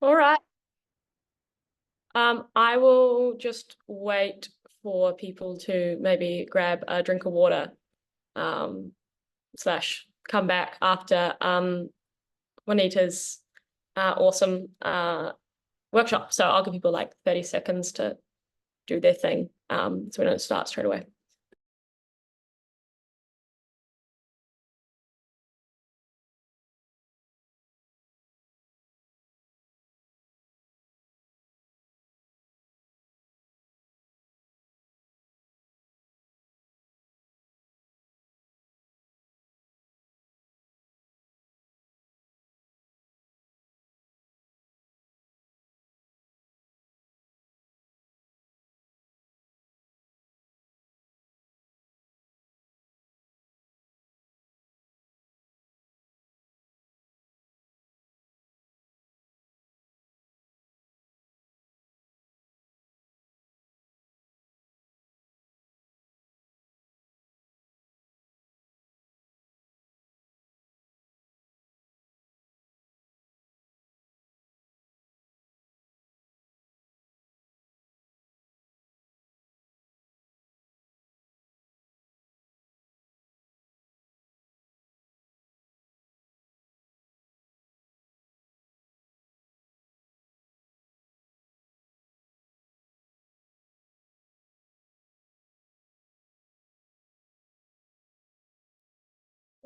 All right. I will just wait for people to maybe grab a drink of water, um, slash come back after Juanita's awesome workshop. So I'll give people like 30 seconds to do their thing. So we don't start straight away.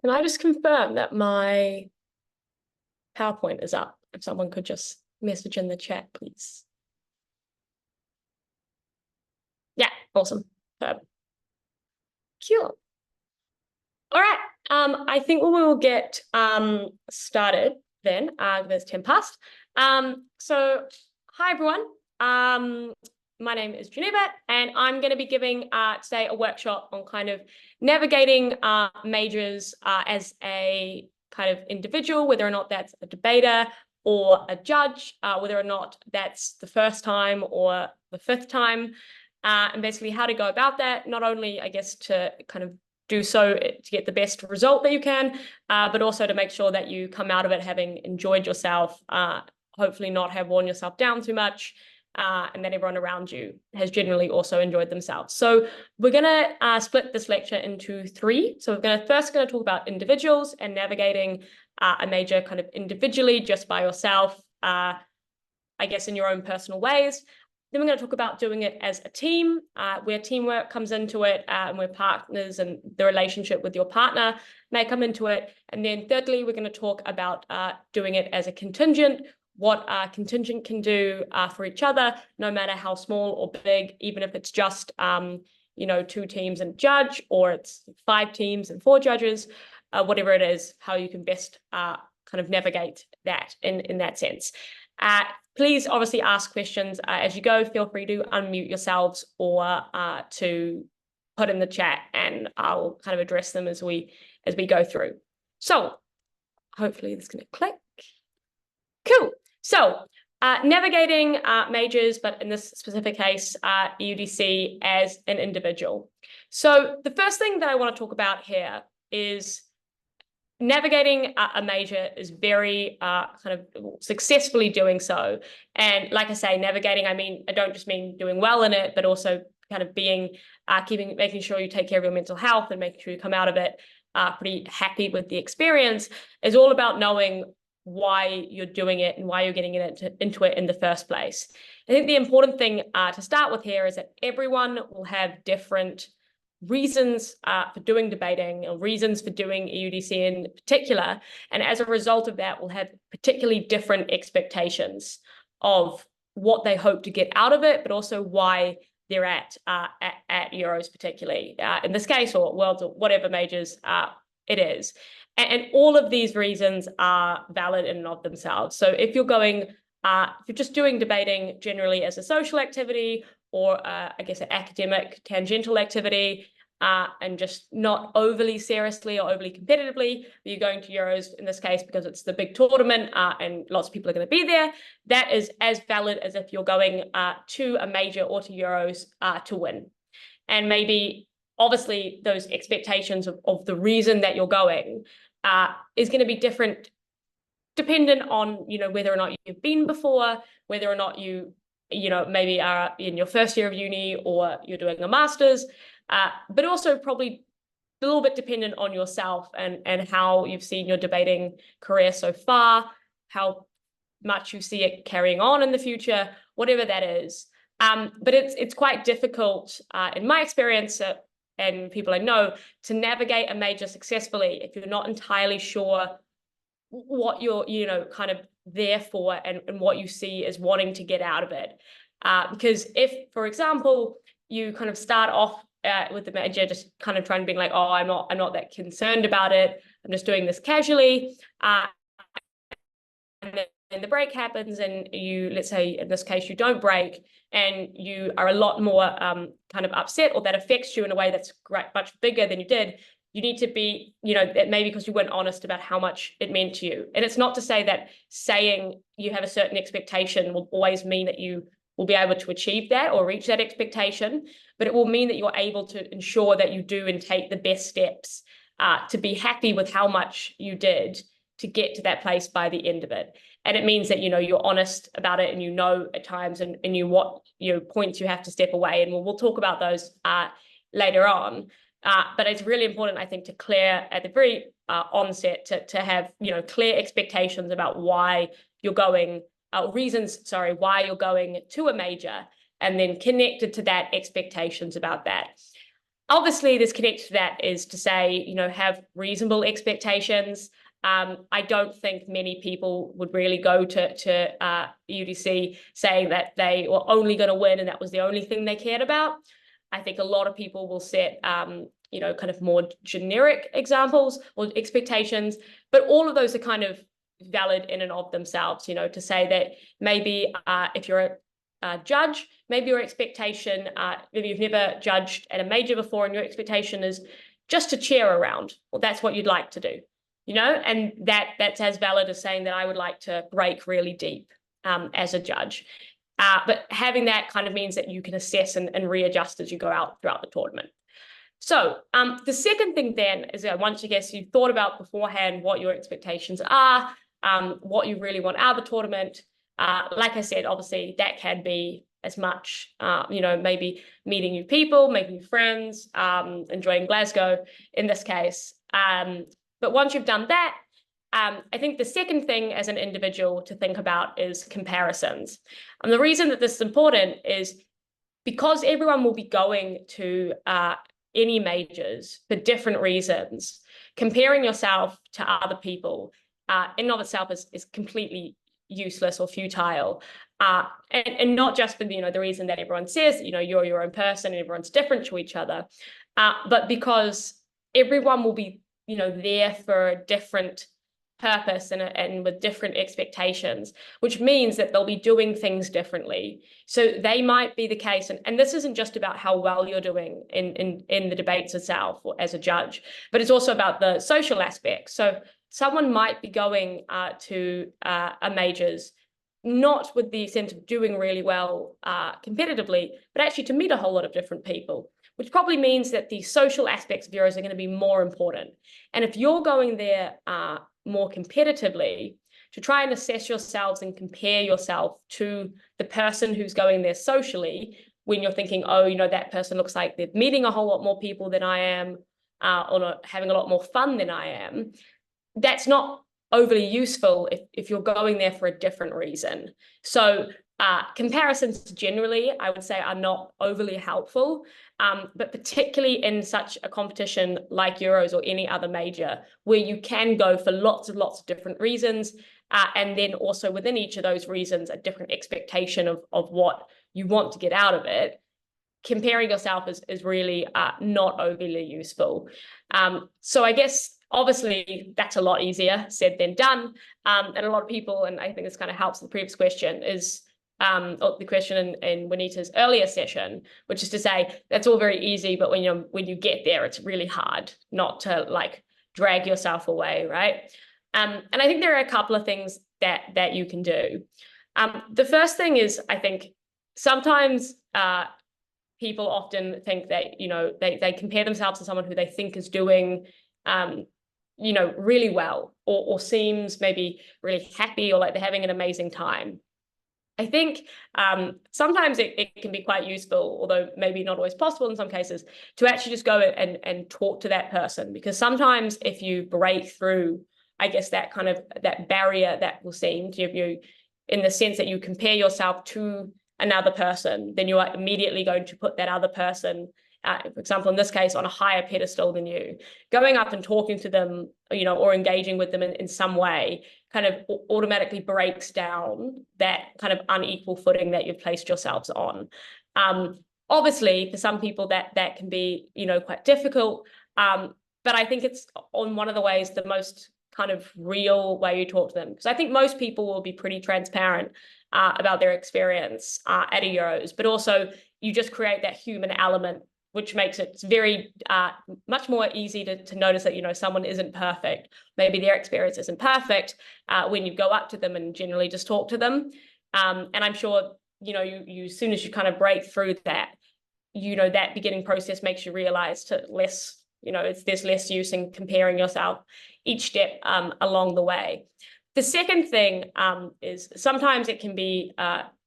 Can I just confirm that my PowerPoint is up? If someone could just message in the chat, please. Yeah, awesome. Cool. All right. I think we will get started then. There's 10 past. So hi everyone. My name is Geneva, and I'm going to be giving today a workshop on kind of navigating majors as a kind of individual, whether or not that's a debater or a judge, whether or not that's the first time or the fifth time, and basically how to go about that, not only, I guess, to kind of do so to get the best result that you can, but also to make sure that you come out of it having enjoyed yourself, hopefully not have worn yourself down too much, and that everyone around you has generally also enjoyed themselves. So we're going to split this lecture into three. So we're first going to talk about individuals and navigating a major kind of individually, just by yourself, I guess in your own personal ways. Then we're going to talk about doing it as a team, where teamwork comes into it, and where partners and the relationship with your partner may come into it. And then thirdly, we're going to talk about doing it as a contingent, what a contingent can do for each other, no matter how small or big, even if it's just, two teams and a judge, or it's 5 teams and 4 judges, whatever it is, how you can best kind of navigate that in that sense. Please obviously ask questions as you go. Feel free to unmute yourselves or to put in the chat, and I'll kind of address them as we go through. So hopefully this is going to click. Cool. So navigating majors, but in this specific case, EUDC as an individual. So the first thing that I want to talk about here is navigating a major is very kind of successfully doing so. And like I say, navigating, I don't just mean doing well in it, but also kind of being, making sure you take care of your mental health and making sure you come out of it pretty happy with the experience, is all about knowing why you're doing it and why you're getting into it in the first place. I think the important thing to start with here is that everyone will have different reasons for doing debating, or reasons for doing EUDC in particular, and as a result of that, will have particularly different expectations of what they hope to get out of it, but also why they're at Euros particularly, in this case, or Worlds, or whatever majors it is. And all of these reasons are valid in and of themselves. So if you're going, if you're just doing debating generally as a social activity, or I guess an academic tangential activity, and just not overly seriously or overly competitively, you're going to Euros in this case because it's the big tournament and lots of people are going to be there, that is as valid as if you're going to a major or to Euros to win. And maybe, obviously, those expectations of the reason that you're going is going to be different dependent on, whether or not you've been before, whether or not maybe are in your first year of uni or you're doing a master's, but also probably a little bit dependent on yourself and how you've seen your debating career so far, how much you see it carrying on in the future, whatever that is. But it's quite difficult, in my experience, and people I know, to navigate a major successfully if you're not entirely sure what you're, kind of there for and what you see as wanting to get out of it. Because if, for example, you kind of start off with the major just kind of trying to be like, oh, I'm not that concerned about it, I'm just doing this casually, and then the break happens and you, let's say in this case, you don't break and you are a lot more kind of upset, or that affects you in a way that's much bigger than you did. You need to be, that maybe because you weren't honest about how much it meant to you. And it's not to say that saying you have a certain expectation will always mean that you will be able to achieve that or reach that expectation, but it will mean that you're able to ensure that you do and take the best steps to be happy with how much you did to get to that place by the end of it. And it means that, you're honest about it, and at times and what points you have to step away. And we'll talk about those later on. But it's really important, I think, to clear at the very onset to have, clear expectations about why you're going, why you're going to a major, and then connected to that, expectations about that. Obviously, this connected to that is to say, have reasonable expectations. I don't think many people would really go to UDC saying that they were only going to win and that was the only thing they cared about. I think a lot of people will set, kind of more generic examples or expectations, but all of those are kind of valid in and of themselves, to say that maybe if you're a judge, maybe your expectation, maybe you've never judged at a major before and your expectation is just to cheer around. Well, that's what you'd like to do. And that's as valid as saying that I would like to break really deep as a judge. But having that kind of means that you can assess and readjust as you go out throughout the tournament. So the second thing then is that once you've thought about beforehand what your expectations are, what you really want out of the tournament, like I said, obviously that can be as much, maybe meeting new people, making new friends, enjoying Glasgow in this case. But once you've done that, I think the second thing as an individual to think about is comparisons. And the reason that this is important is because everyone will be going to any majors for different reasons. Comparing yourself to other people in and of itself is completely useless or futile. And not just for the reason that everyone says that you're your own person and everyone's different to each other, but because everyone will be there for a different purpose and with different expectations, which means that they'll be doing things differently. So they might be the case, and this isn't just about how well you're doing in the debates itself or as a judge, but it's also about the social aspects. So someone might be going to a majors not with the sense of doing really well competitively, but actually to meet a whole lot of different people, which probably means that the social aspects of Euros are going to be more important. And if you're going there more competitively to try and assess yourselves and compare yourself to the person who's going there socially, when you're thinking, oh, that person looks like they're meeting a whole lot more people than I am, or not having a lot more fun than I am, that's not overly useful if you're going there for a different reason. So comparisons generally, I would say, are not overly helpful, but particularly in such a competition like Euros or any other major, where you can go for lots of different reasons, and then also within each of those reasons, a different expectation of what you want to get out of it. Comparing yourself is really not overly useful. So I guess obviously that's a lot easier said than done. And a lot of people, and I think this kind of helps the previous question, is the question in Juanita's earlier session, which is to say that's all very easy, but when you get there, it's really hard not to drag yourself away, right? And I think there are a couple of things that you can do. The first thing is, I think sometimes people often think that they compare themselves to someone who they think is doing really well, or seems maybe really happy, or like they're having an amazing time. I think sometimes it can be quite useful, although maybe not always possible in some cases, to actually just go and talk to that person, because sometimes if you break through, I guess, that barrier that will seem to you, in the sense that you compare yourself to another person, then you are immediately going to put that other person, for example, in this case, on a higher pedestal than you. Going up and talking to them, or engaging with them in some way, kind of automatically breaks down that kind of unequal footing that you've placed yourselves on. Obviously, for some people that can be, quite difficult. But I think it's on one of the ways, the most kind of real way you talk to them, because I think most people will be pretty transparent about their experience at a Euros, but also you just create that human element, which makes it very much more easy to notice that, someone isn't perfect. Maybe their experience isn't perfect when you go up to them and generally just talk to them. And I'm sure, you as soon as you kind of break through that, that beginning process makes you realize there's less use in comparing yourself each step along the way. The second thing is sometimes it can be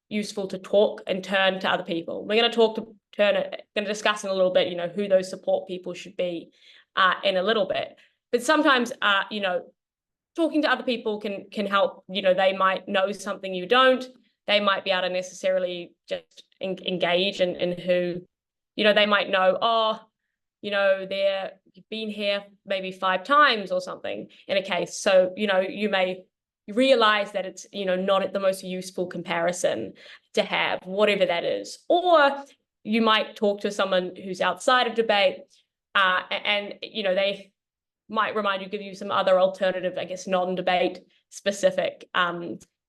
useful to talk and turn to other people. We're going to discuss in a little bit, who those support people should be in a little bit. But sometimes, talking to other people can help. They might know something you don't. They might be able to necessarily just engage in who, they might know, you've been here maybe 5 times or something in a case. So, you may realize that it's, not the most useful comparison to have, whatever that is. Or you might talk to someone who's outside of debate, and they might give you some other alternative, I guess, non-debate specific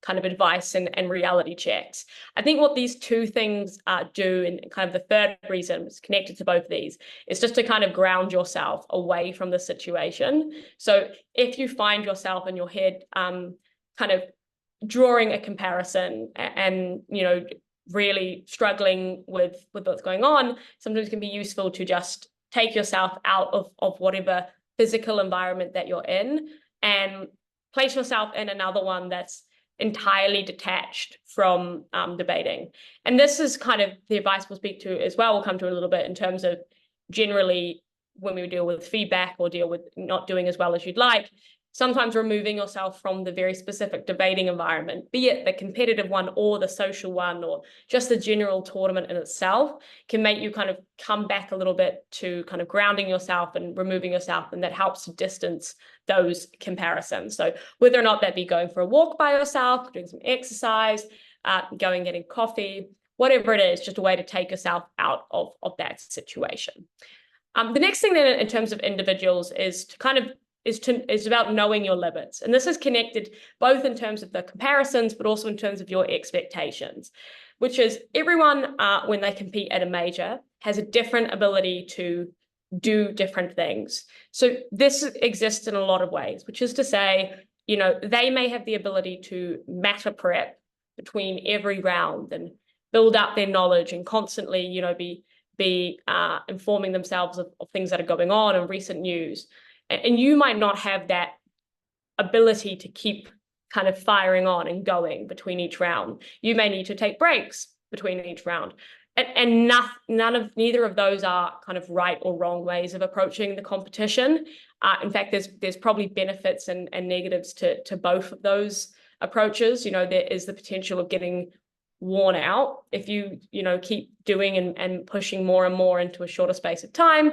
kind of advice and reality checks. I think what these two things do, and kind of the third reason is connected to both of these, is just to kind of ground yourself away from the situation. So if you find yourself in your head kind of drawing a comparison and really struggling with what's going on, sometimes it can be useful to just take yourself out of whatever physical environment that you're in and place yourself in another one that's entirely detached from debating. And this is kind of the advice we'll speak to as well. We'll come to a little bit in terms of generally when we deal with feedback or deal with not doing as well as you'd like, sometimes removing yourself from the very specific debating environment, be it the competitive one or the social one or just the general tournament in itself, can make you kind of come back a little bit to kind of grounding yourself and removing yourself, and that helps to distance those comparisons. So whether or not that be going for a walk by yourself, doing some exercise, going getting coffee, whatever it is, just a way to take yourself out of that situation. The next thing then in terms of individuals is about knowing your limits. And this is connected both in terms of the comparisons, but also in terms of your expectations, which is everyone, when they compete at a major, has a different ability to do different things. So this exists in a lot of ways, which is to say, they may have the ability to matter prep between every round and build up their knowledge and constantly, be informing themselves of things that are going on and recent news. And you might not have that ability to keep kind of firing on and going between each round. You may need to take breaks between each round. And neither of those are kind of right or wrong ways of approaching the competition. In fact, there's probably benefits and negatives to both of those approaches. There is the potential of getting worn out if you keep doing and pushing more and more into a shorter space of time.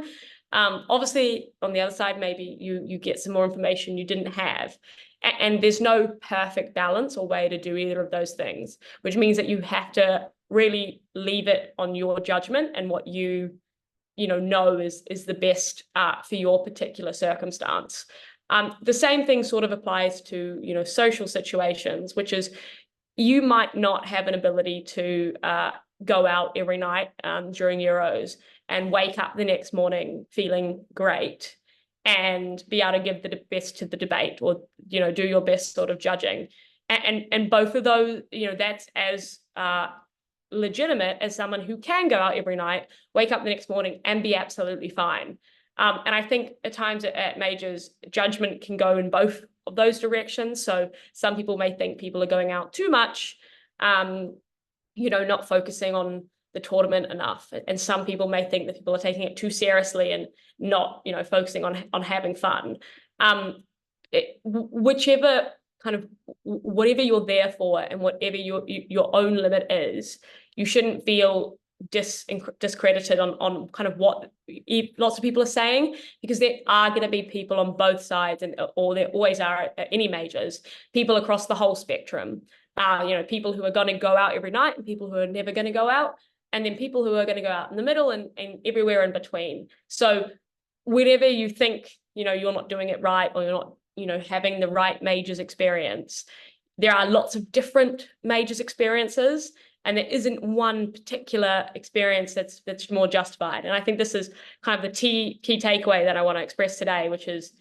Obviously, on the other side, maybe you get some more information you didn't have. And there's no perfect balance or way to do either of those things, which means that you have to really leave it on your judgment and what you know is the best for your particular circumstance. The same thing sort of applies to social situations, which is you might not have an ability to go out every night during Euros and wake up the next morning feeling great and be able to give the best to the debate or do your best sort of judging, and both of those, that's as legitimate as someone who can go out every night, wake up the next morning and be absolutely fine. And I think at times at majors, judgment can go in both of those directions. So some people may think people are going out too much, not focusing on the tournament enough. And some people may think that people are taking it too seriously and not, focusing on having fun. Whichever kind of whatever you're there for and whatever your own limit is, you shouldn't feel discredited on kind of what lots of people are saying, because there are going to be people on both sides, or there always are at any majors, people across the whole spectrum. People who are going to go out every night and people who are never going to go out, and then people who are going to go out in the middle and everywhere in between. So whenever you think, you're not doing it right, or you're not, having the right majors experience, there are lots of different majors experiences, and there isn't one particular experience that's more justified. And I think this is kind of the key takeaway that I want to express today, which is,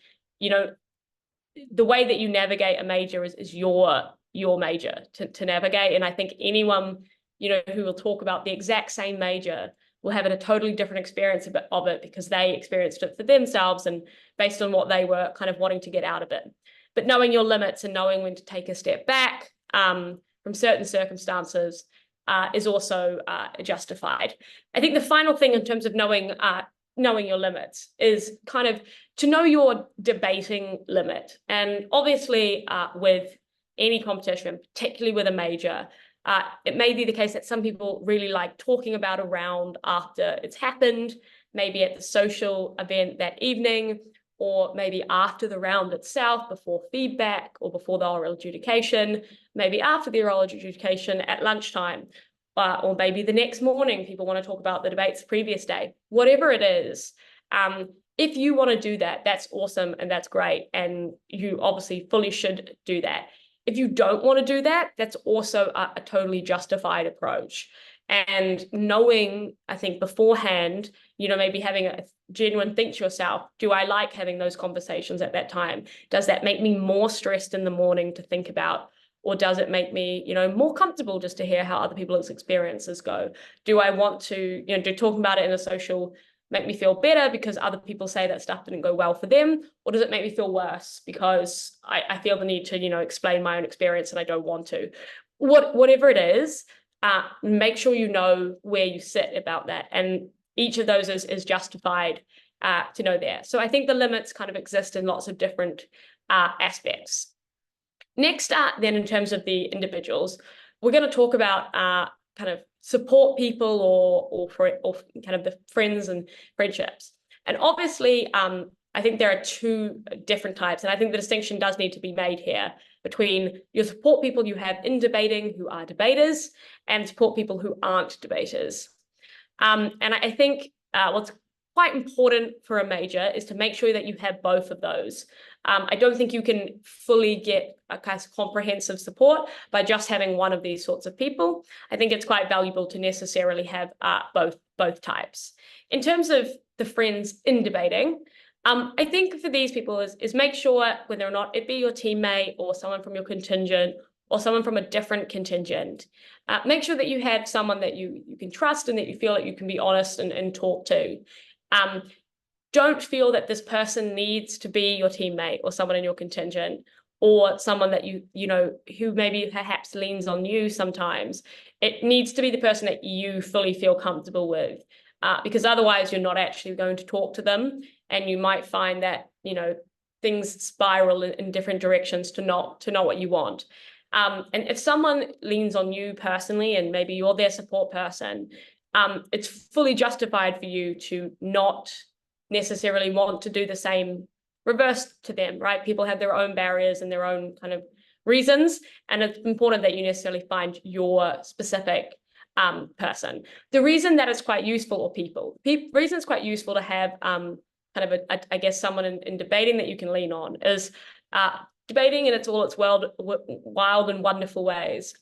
the way that you navigate a major is your major to navigate. And I think anyone, who will talk about the exact same major will have a totally different experience of it because they experienced it for themselves and based on what they were kind of wanting to get out of it. But knowing your limits and knowing when to take a step back from certain circumstances is also justified. I think the final thing in terms of knowing your limits is kind of to know your debating limit. And obviously with any competition, particularly with a major, it may be the case that some people really like talking about a round after it's happened, maybe at the social event that evening, or maybe after the round itself, before feedback or before the oral adjudication, maybe after the oral adjudication at lunchtime, or maybe the next morning, people want to talk about the debates the previous day. Whatever it is, if you want to do that, that's awesome and that's great. And you obviously fully should do that. If you don't want to do that, that's also a totally justified approach. And knowing, I think beforehand, maybe having a genuine think to yourself, do I like having those conversations at that time? Does that make me more stressed in the morning to think about? Or does it make me, more comfortable just to hear how other people's experiences go? Do I want to, do talking about it in a social make me feel better because other people say that stuff didn't go well for them? Or does it make me feel worse because I feel the need to, explain my own experience and I don't want to? Whatever it is, make sure you know where you sit about that. And each of those is justified to know there. So I think the limits kind of exist in lots of different aspects. Next, then in terms of the individuals, we're going to talk about kind of support people or kind of the friends and friendships. And obviously, I think there are two different types, and I think the distinction does need to be made here between your support people you have in debating who are debaters and support people who aren't debaters. And I think what's quite important for a major is to make sure that you have both of those. I don't think you can fully get a kind of comprehensive support by just having one of these sorts of people. I think it's quite valuable to necessarily have both types. In terms of the friends in debating, I think for these people is make sure whether or not it be your teammate or someone from your contingent or someone from a different contingent, make sure that you have someone that you can trust and that you feel that you can be honest and talk to. Don't feel that this person needs to be your teammate or someone in your contingent or someone that who maybe perhaps leans on you sometimes. It needs to be the person that you fully feel comfortable with, because otherwise you're not actually going to talk to them, and you might find that things spiral in different directions to not what you want. And if someone leans on you personally and maybe you're their support person, it's fully justified for you to not necessarily want to do the same reverse to them, right? People have their own barriers and their own kind of reasons, and it's important that you necessarily find your specific person. The reason that it's quite useful, or reason it's quite useful to have kind of I guess someone in debating that you can lean on is debating in all its wild and wonderful ways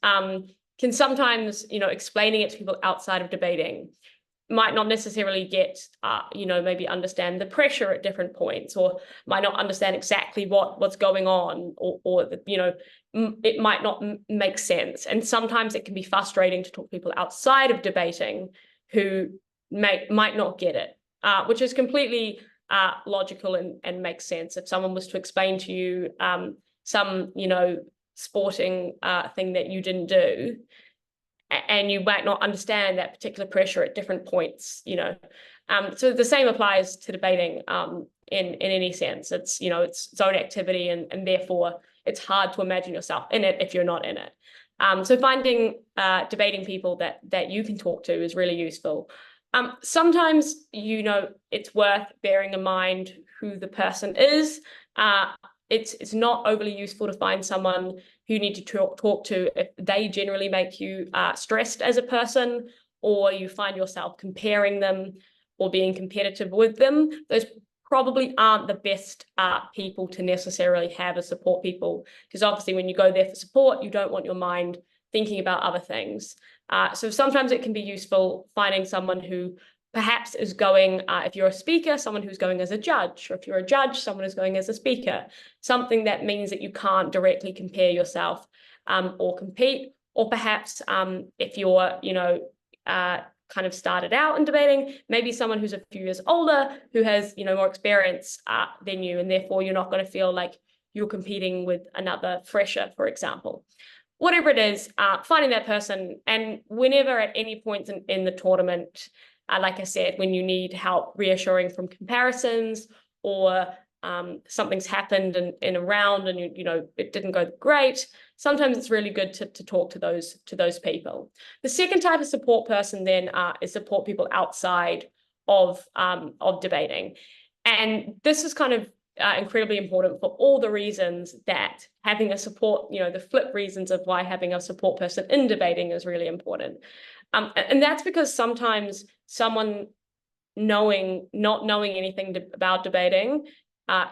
can sometimes, explaining it to people outside of debating might not necessarily get, maybe understand the pressure at different points, or might not understand exactly what's going on, or it might not make sense. And sometimes it can be frustrating to talk to people outside of debating who might not get it, which is completely logical and makes sense. If someone was to explain to you some, sporting thing that you didn't do, and you might not understand that particular pressure at different points, so the same applies to debating in any sense. It's, it's its own activity, and therefore it's hard to imagine yourself in it if you're not in it. So finding debating people that you can talk to is really useful. Sometimes, it's worth bearing in mind who the person is. It's not overly useful to find someone who you need to talk to if they generally make you stressed as a person, or you find yourself comparing them or being competitive with them. Those probably aren't the best people to necessarily have as support people, because obviously when you go there for support, you don't want your mind thinking about other things. So sometimes it can be useful finding someone who perhaps is going, if you're a speaker, someone who's going as a judge, or if you're a judge, someone who's going as a speaker, something that means that you can't directly compare yourself or compete. Or perhaps if you're, kind of started out in debating, maybe someone who's a few years older, who has, more experience than you, and therefore you're not going to feel like you're competing with another fresher, for example. Whatever it is, finding that person, and whenever at any point in the tournament, like I said, when you need help reassuring from comparisons, or something's happened in a round and it didn't go great, sometimes it's really good to talk to those people. The second type of support person then is support people outside of debating, and this is kind of incredibly important for all the reasons that having a support, the flip reasons of why having a support person in debating is really important. And that's because sometimes someone not knowing anything about debating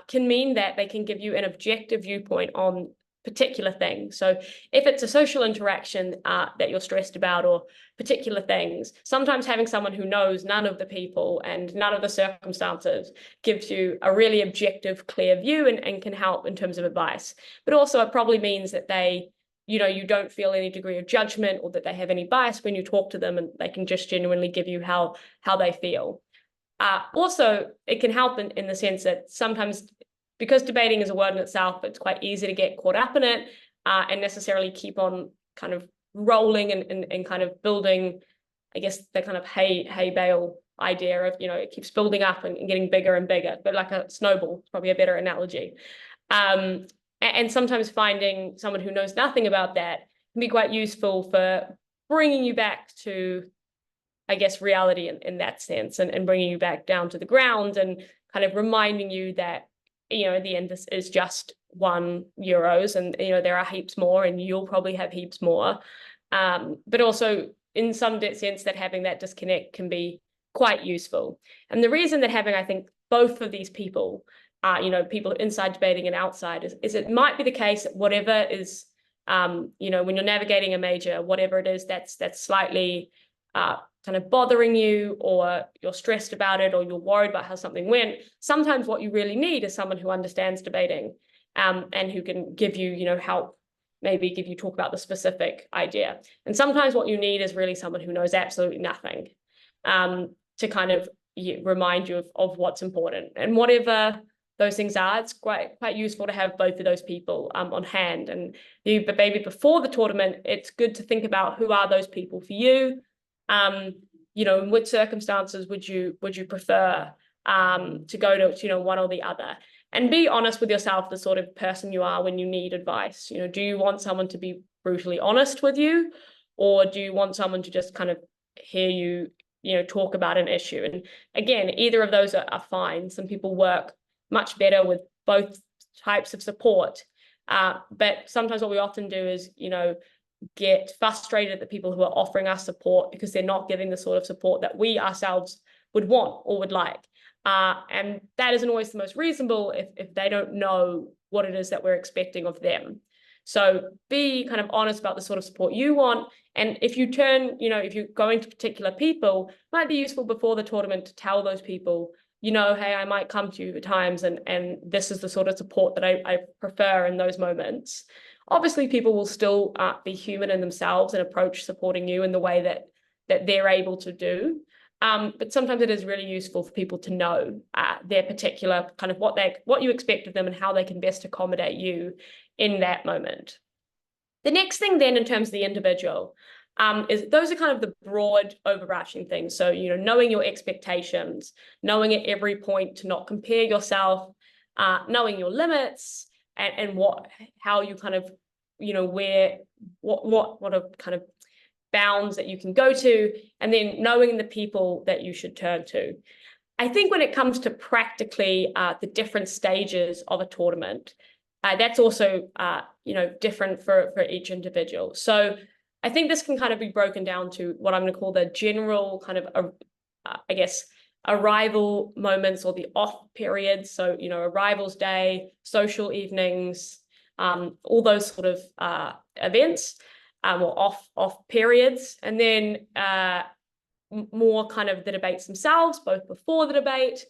can mean that they can give you an objective viewpoint on particular things. So if it's a social interaction that you're stressed about, or particular things, sometimes having someone who knows none of the people and none of the circumstances gives you a really objective, clear view and can help in terms of advice. But also it probably means that they, you don't feel any degree of judgment, or that they have any bias when you talk to them, and they can just genuinely give you how they feel. Also, it can help in the sense that sometimes, because debating is a word in itself, it's quite easy to get caught up in it and necessarily keep on kind of rolling and kind of building, I guess, the kind of hay bale idea of, it keeps building up and getting bigger and bigger, but like a snowball, probably a better analogy. And sometimes finding someone who knows nothing about that can be quite useful for bringing you back to, I guess, reality in that sense, and bringing you back down to the ground, and kind of reminding you that, at the end, this is just €1, and, there are heaps more, and you'll probably have heaps more. But also in some sense that having that disconnect can be quite useful. And the reason that having, I think, both of these people, people inside debating and outside, is it might be the case that whatever is, when you're navigating a major, whatever it is that's slightly kind of bothering you, or you're stressed about it, or you're worried about how something went, sometimes what you really need is someone who understands debating and who can give you, help, maybe talk about the specific idea. And sometimes what you need is really someone who knows absolutely nothing to kind of remind you of what's important. And whatever those things are, it's quite useful to have both of those people on hand. And but maybe before the tournament, it's good to think about who are those people for you. In which circumstances would you prefer to go to, one or the other? And be honest with yourself, the sort of person you are when you need advice. Do you want someone to be brutally honest with you, or do you want someone to just kind of hear you, talk about an issue? And again, either of those are fine. Some people work much better with both types of support. But sometimes what we often do is, get frustrated at the people who are offering us support because they're not giving the sort of support that we ourselves would want or would like. And that isn't always the most reasonable if they don't know what it is that we're expecting of them. So be kind of honest about the sort of support you want. And if you if you're going to particular people, it might be useful before the tournament to tell those people, hey, I might come to you at times, and this is the sort of support that I prefer in those moments. Obviously, people will still be human in themselves and approach supporting you in the way that they're able to do. But sometimes it is really useful for people to know their particular kind of what you expect of them and how they can best accommodate you in that moment. The next thing then in terms of the individual is those are kind of the broad overarching things. So, knowing your expectations, knowing at every point to not compare yourself, knowing your limits and how you kind of, what are kind of bounds that you can go to, and then knowing the people that you should turn to. I think when it comes to practically the different stages of a tournament, that's also, different for each individual. So I think this can kind of be broken down to what I'm going to call the general kind of, I guess, arrival moments or the off periods. So, arrivals day, social evenings, all those sort of events, or off periods. And then more kind of the debates themselves, both before the debate,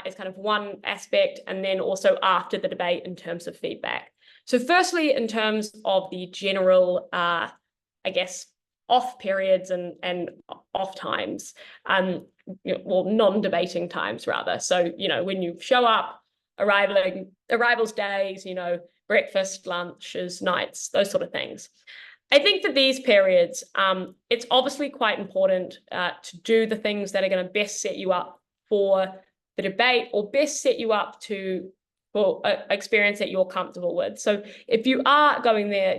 is kind of one aspect, and then also after the debate in terms of feedback. So firstly, in terms of the general, I guess, off periods and off times, non-debating times rather. So, when you show up, arrivals days, breakfast, lunches, nights, those sort of things. I think for these periods, it's obviously quite important to do the things that are going to best set you up for the debate or best set you up for an experience that you're comfortable with. So if you are going there,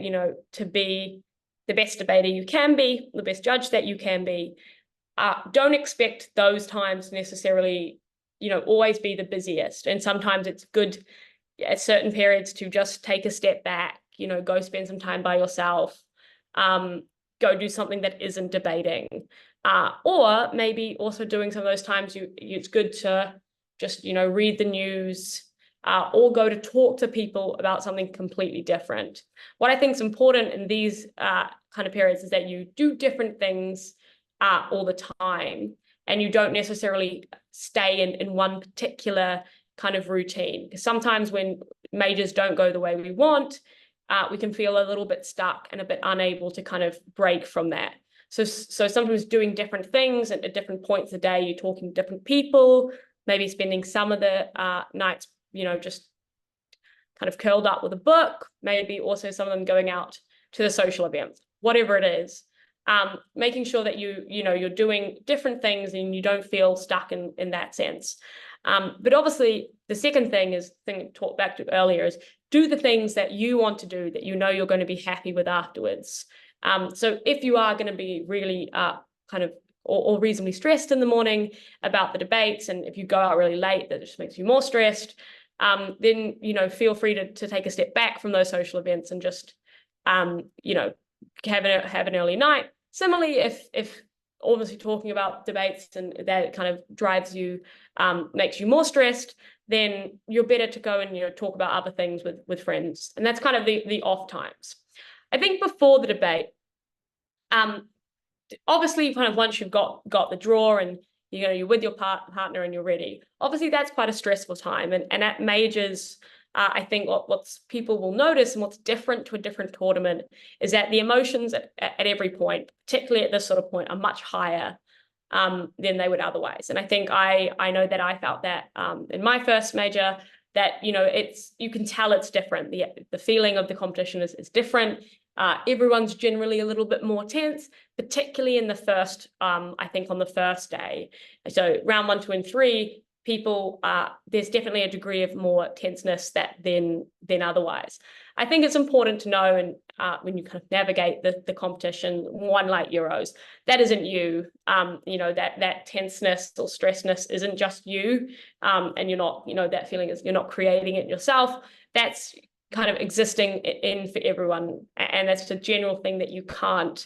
to be the best debater you can be, the best judge that you can be, don't expect those times necessarily, always be the busiest. And sometimes it's good at certain periods to just take a step back, go spend some time by yourself, go do something that isn't debating, or maybe also doing some of those times it's good to just read the news, or go to talk to people about something completely different. What I think is important in these kind of periods is that you do different things all the time, and you don't necessarily stay in one particular kind of routine. Because sometimes when majors don't go the way we want, we can feel a little bit stuck and a bit unable to kind of break from that. So sometimes doing different things at different points of the day, you're talking to different people, maybe spending some of the nights, just kind of curled up with a book, maybe also some of them going out to the social events, whatever it is, making sure that you're doing different things and you don't feel stuck in that sense. But obviously the second thing I talked back to earlier is do the things that you want to do that you're going to be happy with afterwards. So if you are going to be really kind of or reasonably stressed in the morning about the debates, and if you go out really late, that just makes you more stressed, then feel free to take a step back from those social events and just have an early night. Similarly, if obviously talking about debates and that kind of drives you, makes you more stressed, then you're better to go and talk about other things with friends. And that's kind of the off times. I think before the debate, obviously kind of once you've got the draw and you're with your partner and you're ready, obviously that's quite a stressful time. And at majors, I think what people will notice and what's different to a different tournament is that the emotions at every point, particularly at this sort of point, are much higher than they would otherwise. And I think I know that I felt that in my first major, that you can tell it's different. The feeling of the competition is different. Everyone's generally a little bit more tense, particularly in the first, I think on the first day. So round 1, 2, and 3, people, there's definitely a degree of more tenseness than otherwise. I think it's important to know, and when you kind of navigate the competition, one like Euros, that isn't you. That tenseness or stressedness isn't just you, and you're not, that feeling is you're not creating it yourself. That's kind of existing in for everyone, and that's a general thing that you can't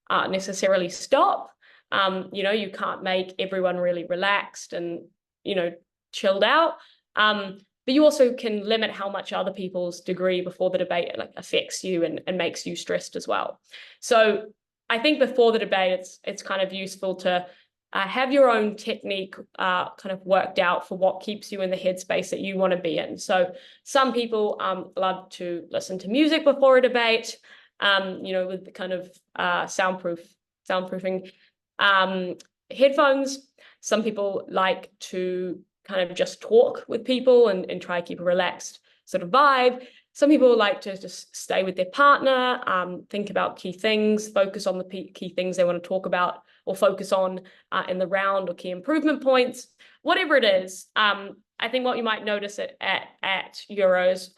necessarily stop. You can't make everyone really relaxed and chilled out, but you also can limit how much other people's degree before the debate affects you and makes you stressed as well. So I think before the debate, it's kind of useful to have your own technique kind of worked out for what keeps you in the headspace that you want to be in. So some people love to listen to music before a debate, with the kind of soundproofing. headphones. Some people like to kind of just talk with people and try to keep a relaxed sort of vibe. Some people like to just stay with their partner, think about key things, focus on the key things they want to talk about or focus on in the round, or key improvement points, whatever it is. I think what you might notice at Euros,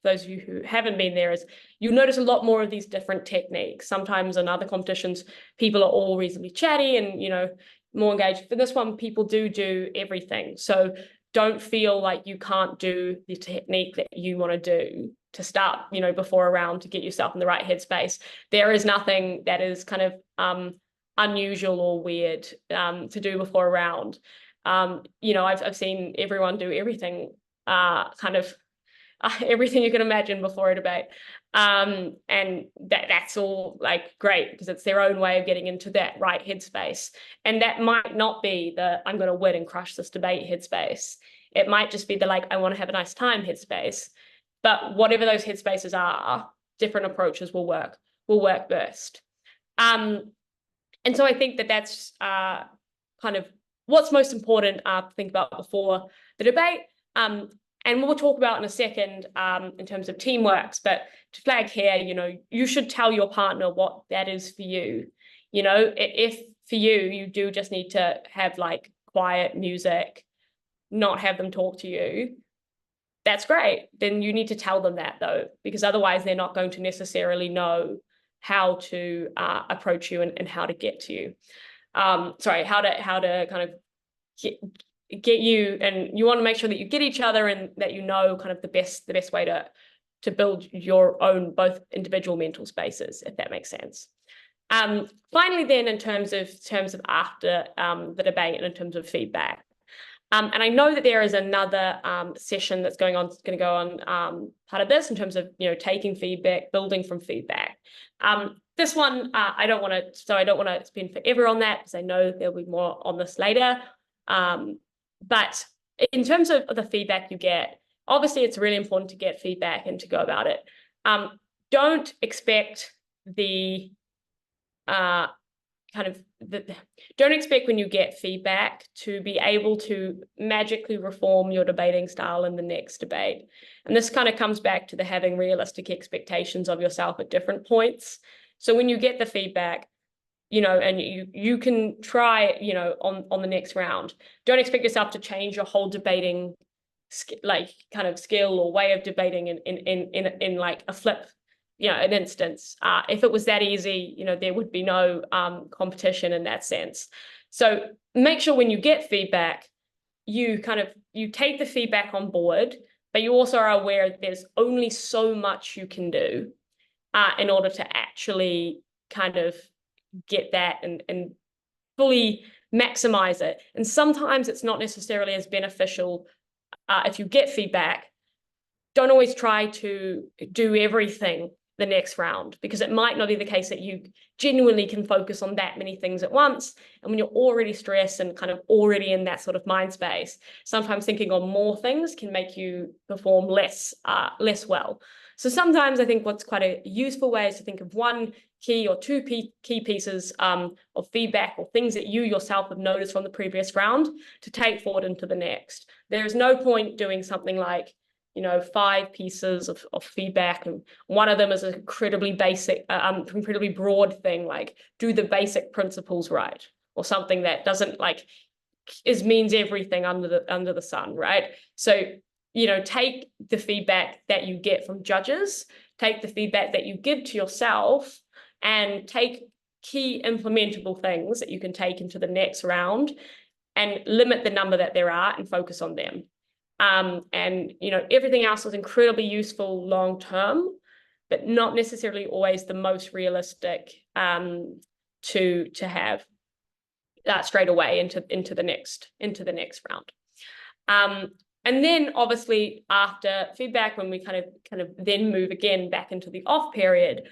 those of you who haven't been there, is you notice a lot more of these different techniques. Sometimes in other competitions, people are all reasonably chatty and, more engaged. For this one, people do everything. So don't feel like you can't do the technique that you want to do to start, before a round, to get yourself in the right headspace. There is nothing that is kind of unusual or weird to do before a round. I've seen everyone do everything, everything you can imagine before a debate. And that's all like great, because it's their own way of getting into that right headspace. And that might not be the I'm going to win and crush this debate headspace. It might just be the I want to have a nice time headspace. But whatever those headspaces are, different approaches will work best. And so I think that's kind of what's most important to think about before the debate. And we'll talk about in a second in terms of teamworks, but to flag here, you should tell your partner what that is for you. If for you do just need to have quiet music, not have them talk to you, that's great. Then you need to tell them that, though, because otherwise they're not going to necessarily know how to approach you and how to get to you. How to kind of get you, and you want to make sure that you get each other and that kind of the best way to build your own both individual mental spaces, if that makes sense. Finally, then, in terms of after the debate and in terms of feedback, and I know that there is another session that's going to go on part of this in terms of taking feedback, building from feedback. This one I don't want to spend forever on that, because I know there'll be more on this later. But in terms of the feedback you get, obviously it's really important to get feedback and to go about it. Don't expect don't expect when you get feedback to be able to magically reform your debating style in the next debate. And this kind of comes back to the having realistic expectations of yourself at different points. So when you get the feedback, and you can try, on the next round, don't expect yourself to change your whole debating kind of skill or way of debating in like a flip, an instance. If it was that easy, there would be no competition in that sense. So make sure when you get feedback, you take the feedback on board, but you also are aware that there's only so much you can do in order to actually kind of get that and fully maximize it. And sometimes it's not necessarily as beneficial if you get feedback. Don't always try to do everything the next round, because it might not be the case that you genuinely can focus on that many things at once. And when you're already stressed and kind of already in that sort of mind space, sometimes thinking on more things can make you perform less well. So sometimes I think what's quite a useful way is to think of one key or two key pieces of feedback or things that you yourself have noticed from the previous round to take forward into the next. There is no point doing something like 5 pieces of feedback, and one of them is an incredibly basic, incredibly broad thing, like do the basic principles right, or something that doesn't means everything under the sun, right? So take the feedback that you get from judges, take the feedback that you give to yourself, and take key implementable things that you can take into the next round, and limit the number that there are and focus on them. And everything else is incredibly useful long term, but not necessarily always the most realistic to have straight away into the next round. And then obviously after feedback, when we kind of then move again back into the off period,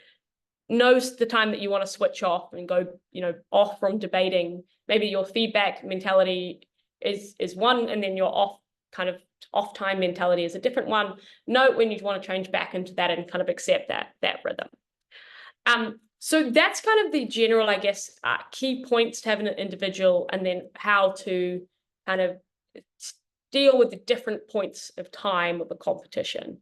knows the time that you want to switch off and go off from debating. Maybe your feedback mentality is one, and then your off time mentality is a different one. Note when you want to change back into that and kind of accept that rhythm. So that's kind of the general, I guess, key points to having an individual, and then how to kind of deal with the different points of time of the competition.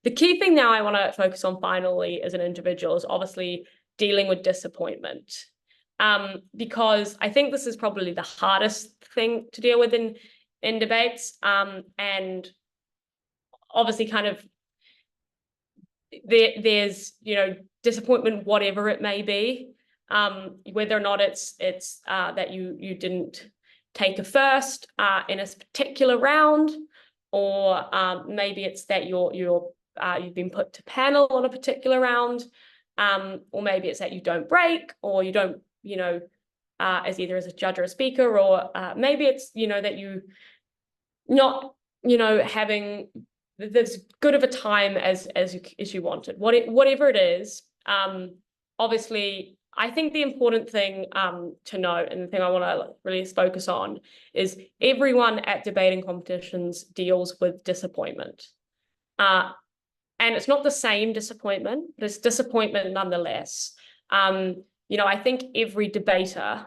The key thing now I want to focus on finally as an individual is obviously dealing with disappointment. Because I think this is probably the hardest thing to deal with in debates. And obviously kind of there's, disappointment, whatever it may be, whether or not it's that you didn't take a first in a particular round, or maybe it's that you've been put to panel on a particular round, or maybe it's that you don't break, or you don't, as either as a judge or a speaker, or maybe it's, that you not, having as good of a time as you wanted. Whatever it is, obviously, I think the important thing to note, and the thing I want to really focus on, is everyone at debating competitions deals with disappointment. And it's not the same disappointment, but it's disappointment nonetheless. I think every debater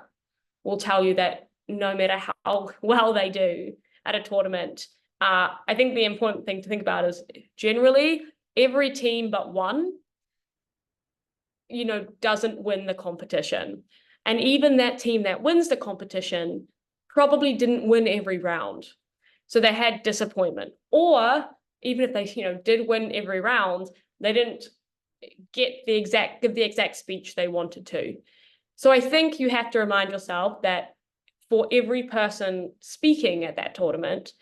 will tell you that no matter how well they do at a tournament, I think the important thing to think about is generally every team but one, doesn't win the competition. And even that team that wins the competition probably didn't win every round. So they had disappointment. Or even if they, did win every round, they didn't give the exact speech they wanted to. So I think you have to remind yourself that for every person speaking at that tournament,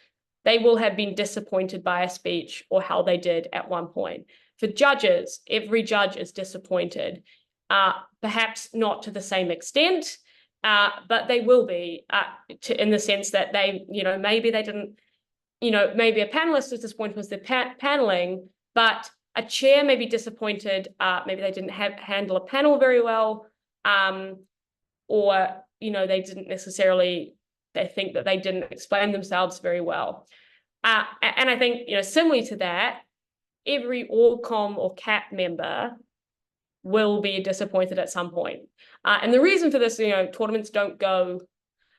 they will have been disappointed by a speech or how they did at one point. For judges, every judge is disappointed, perhaps not to the same extent, but they will be in the sense that they, maybe they didn't, maybe a panelist is disappointed with the paneling, but a chair may be disappointed, maybe they didn't handle a panel very well, or, they didn't necessarily, they think that they didn't explain themselves very well. And I think, similarly to that, every Orcom or CAP member will be disappointed at some point. And the reason for this, tournaments don't go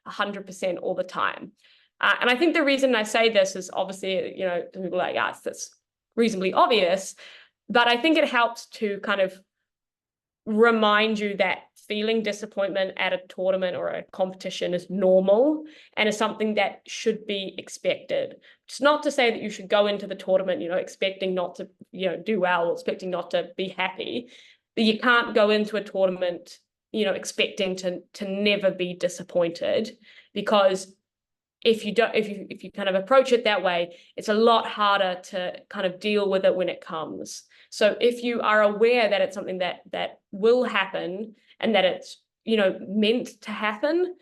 100% all the time. And I think the reason I say this is obviously, to people like us, that's reasonably obvious, but I think it helps to kind of remind you that feeling disappointment at a tournament or a competition is normal and is something that should be expected. It's not to say that you should go into the tournament, expecting not to, do well, or expecting not to be happy. But you can't go into a tournament, expecting to never be disappointed, because if you kind of approach it that way, it's a lot harder to kind of deal with it when it comes. So if you are aware that it's something that will happen and that it's, meant to happen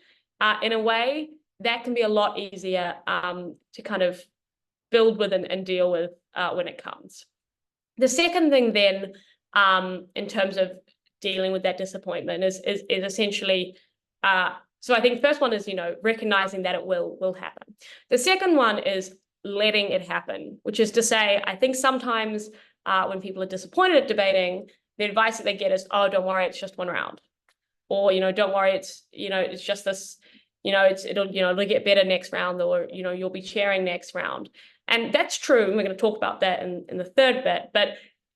in a way, that can be a lot easier to kind of build with and deal with when it comes. The second thing then, in terms of dealing with that disappointment is essentially, so I think the first one is, recognizing that it will happen. The second one is letting it happen, which is to say, I think sometimes when people are disappointed at debating, the advice that they get is, oh, don't worry, it's just one round. Or, don't worry, it's just this, it'll get better next round, or, you'll be chairing next round. And that's true. And we're going to talk about that in the third bit, but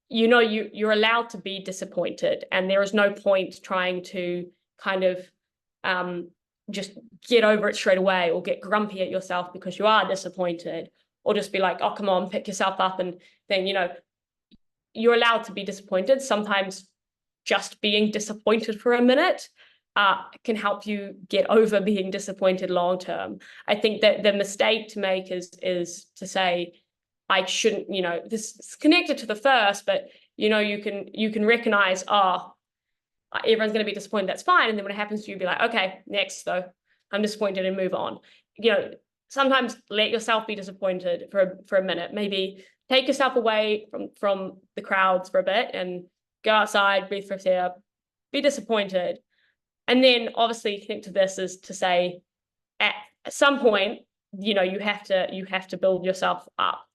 you're allowed to be disappointed, and there is no point trying to kind of just get over it straight away, or get grumpy at yourself because you are disappointed, or just be like, oh, come on, pick yourself up. And then, you're allowed to be disappointed. Sometimes just being disappointed for a minute can help you get over being disappointed long term. I think that the mistake to make is to say, I shouldn't, this is connected to the first, but you can recognize, oh, everyone's going to be disappointed, that's fine. And then when it happens to you, be like, okay, next though, I'm disappointed, and move on. Sometimes let yourself be disappointed for a minute. Maybe take yourself away from the crowds for a bit and go outside, breathe fresh air, be disappointed. And then obviously connect to this is to say, at some point, you have to build yourself up.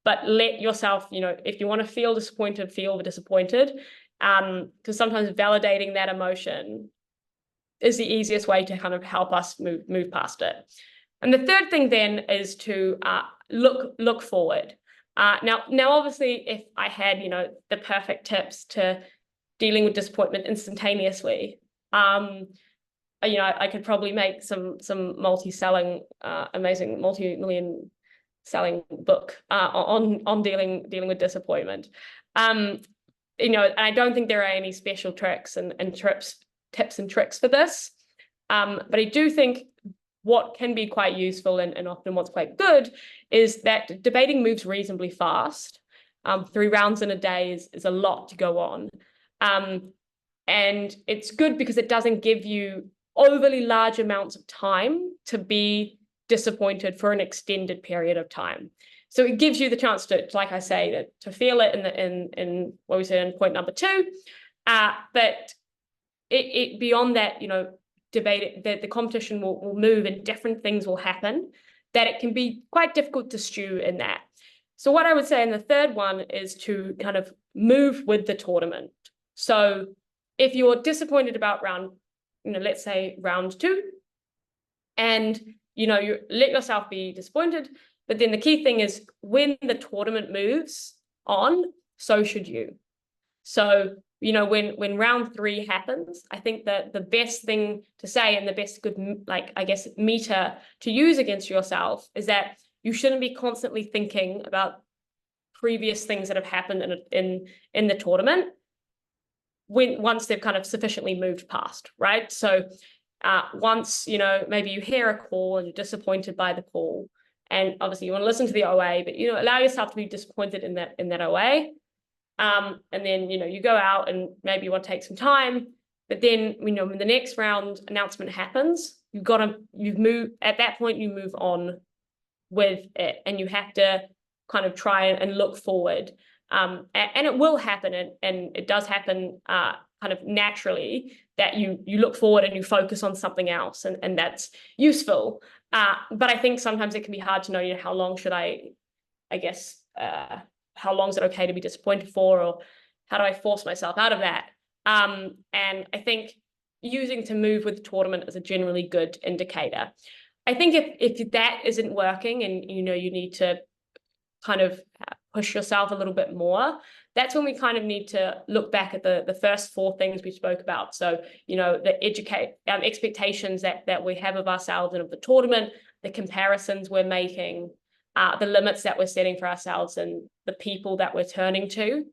But let yourself, if you want to feel disappointed, feel disappointed. because sometimes validating that emotion is the easiest way to kind of help us move past it. And the third thing then is to look forward. Now, obviously, if I had, the perfect tips to dealing with disappointment instantaneously, I could probably make some multi-selling, amazing multi-million selling book on dealing with disappointment. And I don't think there are any special tricks and tips and tricks for this. But I do think what can be quite useful and often what's quite good is that debating moves reasonably fast. 3 rounds in a day is a lot to go on. And it's good because it doesn't give you overly large amounts of time to be disappointed for an extended period of time. So it gives you the chance to, like I say, to feel it in what we said in point number 2. But it beyond that, debate, that the competition will move and different things will happen, that it can be quite difficult to stew in that. So what I would say in the third one is to kind of move with the tournament. So if you're disappointed about round, let's say round 2, and you let yourself be disappointed, but then the key thing is when the tournament moves on, so should you. So when round 3 happens, I think that the best thing to say and the best good, meter to use against yourself is that you shouldn't be constantly thinking about previous things that have happened in the tournament once they've kind of sufficiently moved past, right? So once, maybe you hear a call and you're disappointed by the call, and obviously you want to listen to the OA, but, allow yourself to be disappointed in that OA. And then, you go out and maybe you want to take some time, but then, when the next round announcement happens, you've moved, at that point, you move on with it, and you have to kind of try and look forward. And it will happen, and it does happen kind of naturally, that you look forward and you focus on something else, and that's useful. But I think sometimes it can be hard to know, how long should how long is it okay to be disappointed for, or how do I force myself out of that? And I think using to move with the tournament is a generally good indicator. I think if that isn't working and you need to kind of push yourself a little bit more, that's when we kind of need to look back at the first 4 things we spoke about. So, the expectations that we have of ourselves and of the tournament, the comparisons we're making, the limits that we're setting for ourselves, and the people that we're turning to.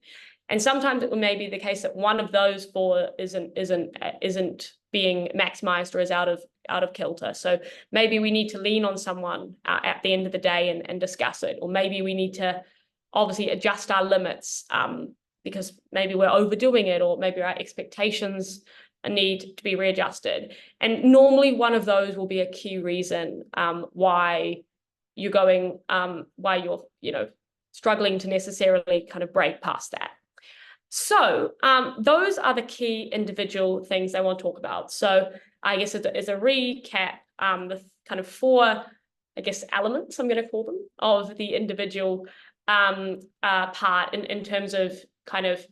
And sometimes it may be the case that one of those 4 isn't being maximized or is out of kilter. So maybe we need to lean on someone at the end of the day and discuss it, or maybe we need to obviously adjust our limits because maybe we're overdoing it, or maybe our expectations need to be readjusted. And normally one of those will be a key reason why you're struggling to necessarily kind of break past that. So those are the key individual things I want to talk about. So I guess as a recap, the kind of 4, elements, I'm going to call them, of the individual part in terms of kind of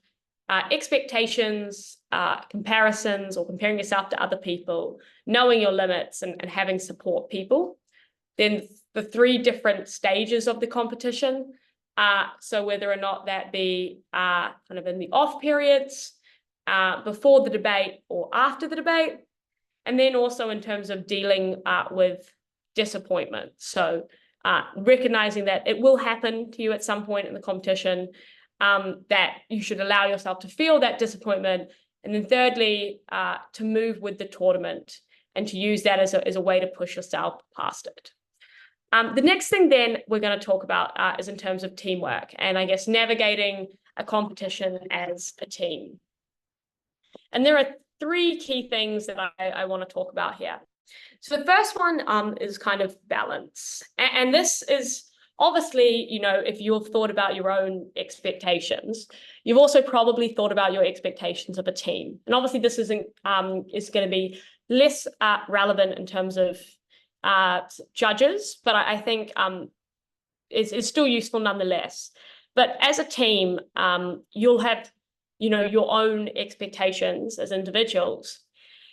expectations, comparisons, or comparing yourself to other people, knowing your limits, and having support people. Then the 3 different stages of the competition. So whether or not that be kind of in the off periods, before the debate or after the debate, and then also in terms of dealing with disappointment. So recognizing that it will happen to you at some point in the competition, that you should allow yourself to feel that disappointment. And then thirdly, to move with the tournament and to use that as a way to push yourself past it. The next thing then we're going to talk about is in terms of teamwork, and I guess navigating a competition as a team. And there are 3 key things that I want to talk about here. So the first one is kind of balance. And this is obviously, if you've thought about your own expectations, you've also probably thought about your expectations of a team. And obviously this is going to be less relevant in terms of judges, but I think it's still useful nonetheless. But as a team, you'll have your own expectations as individuals.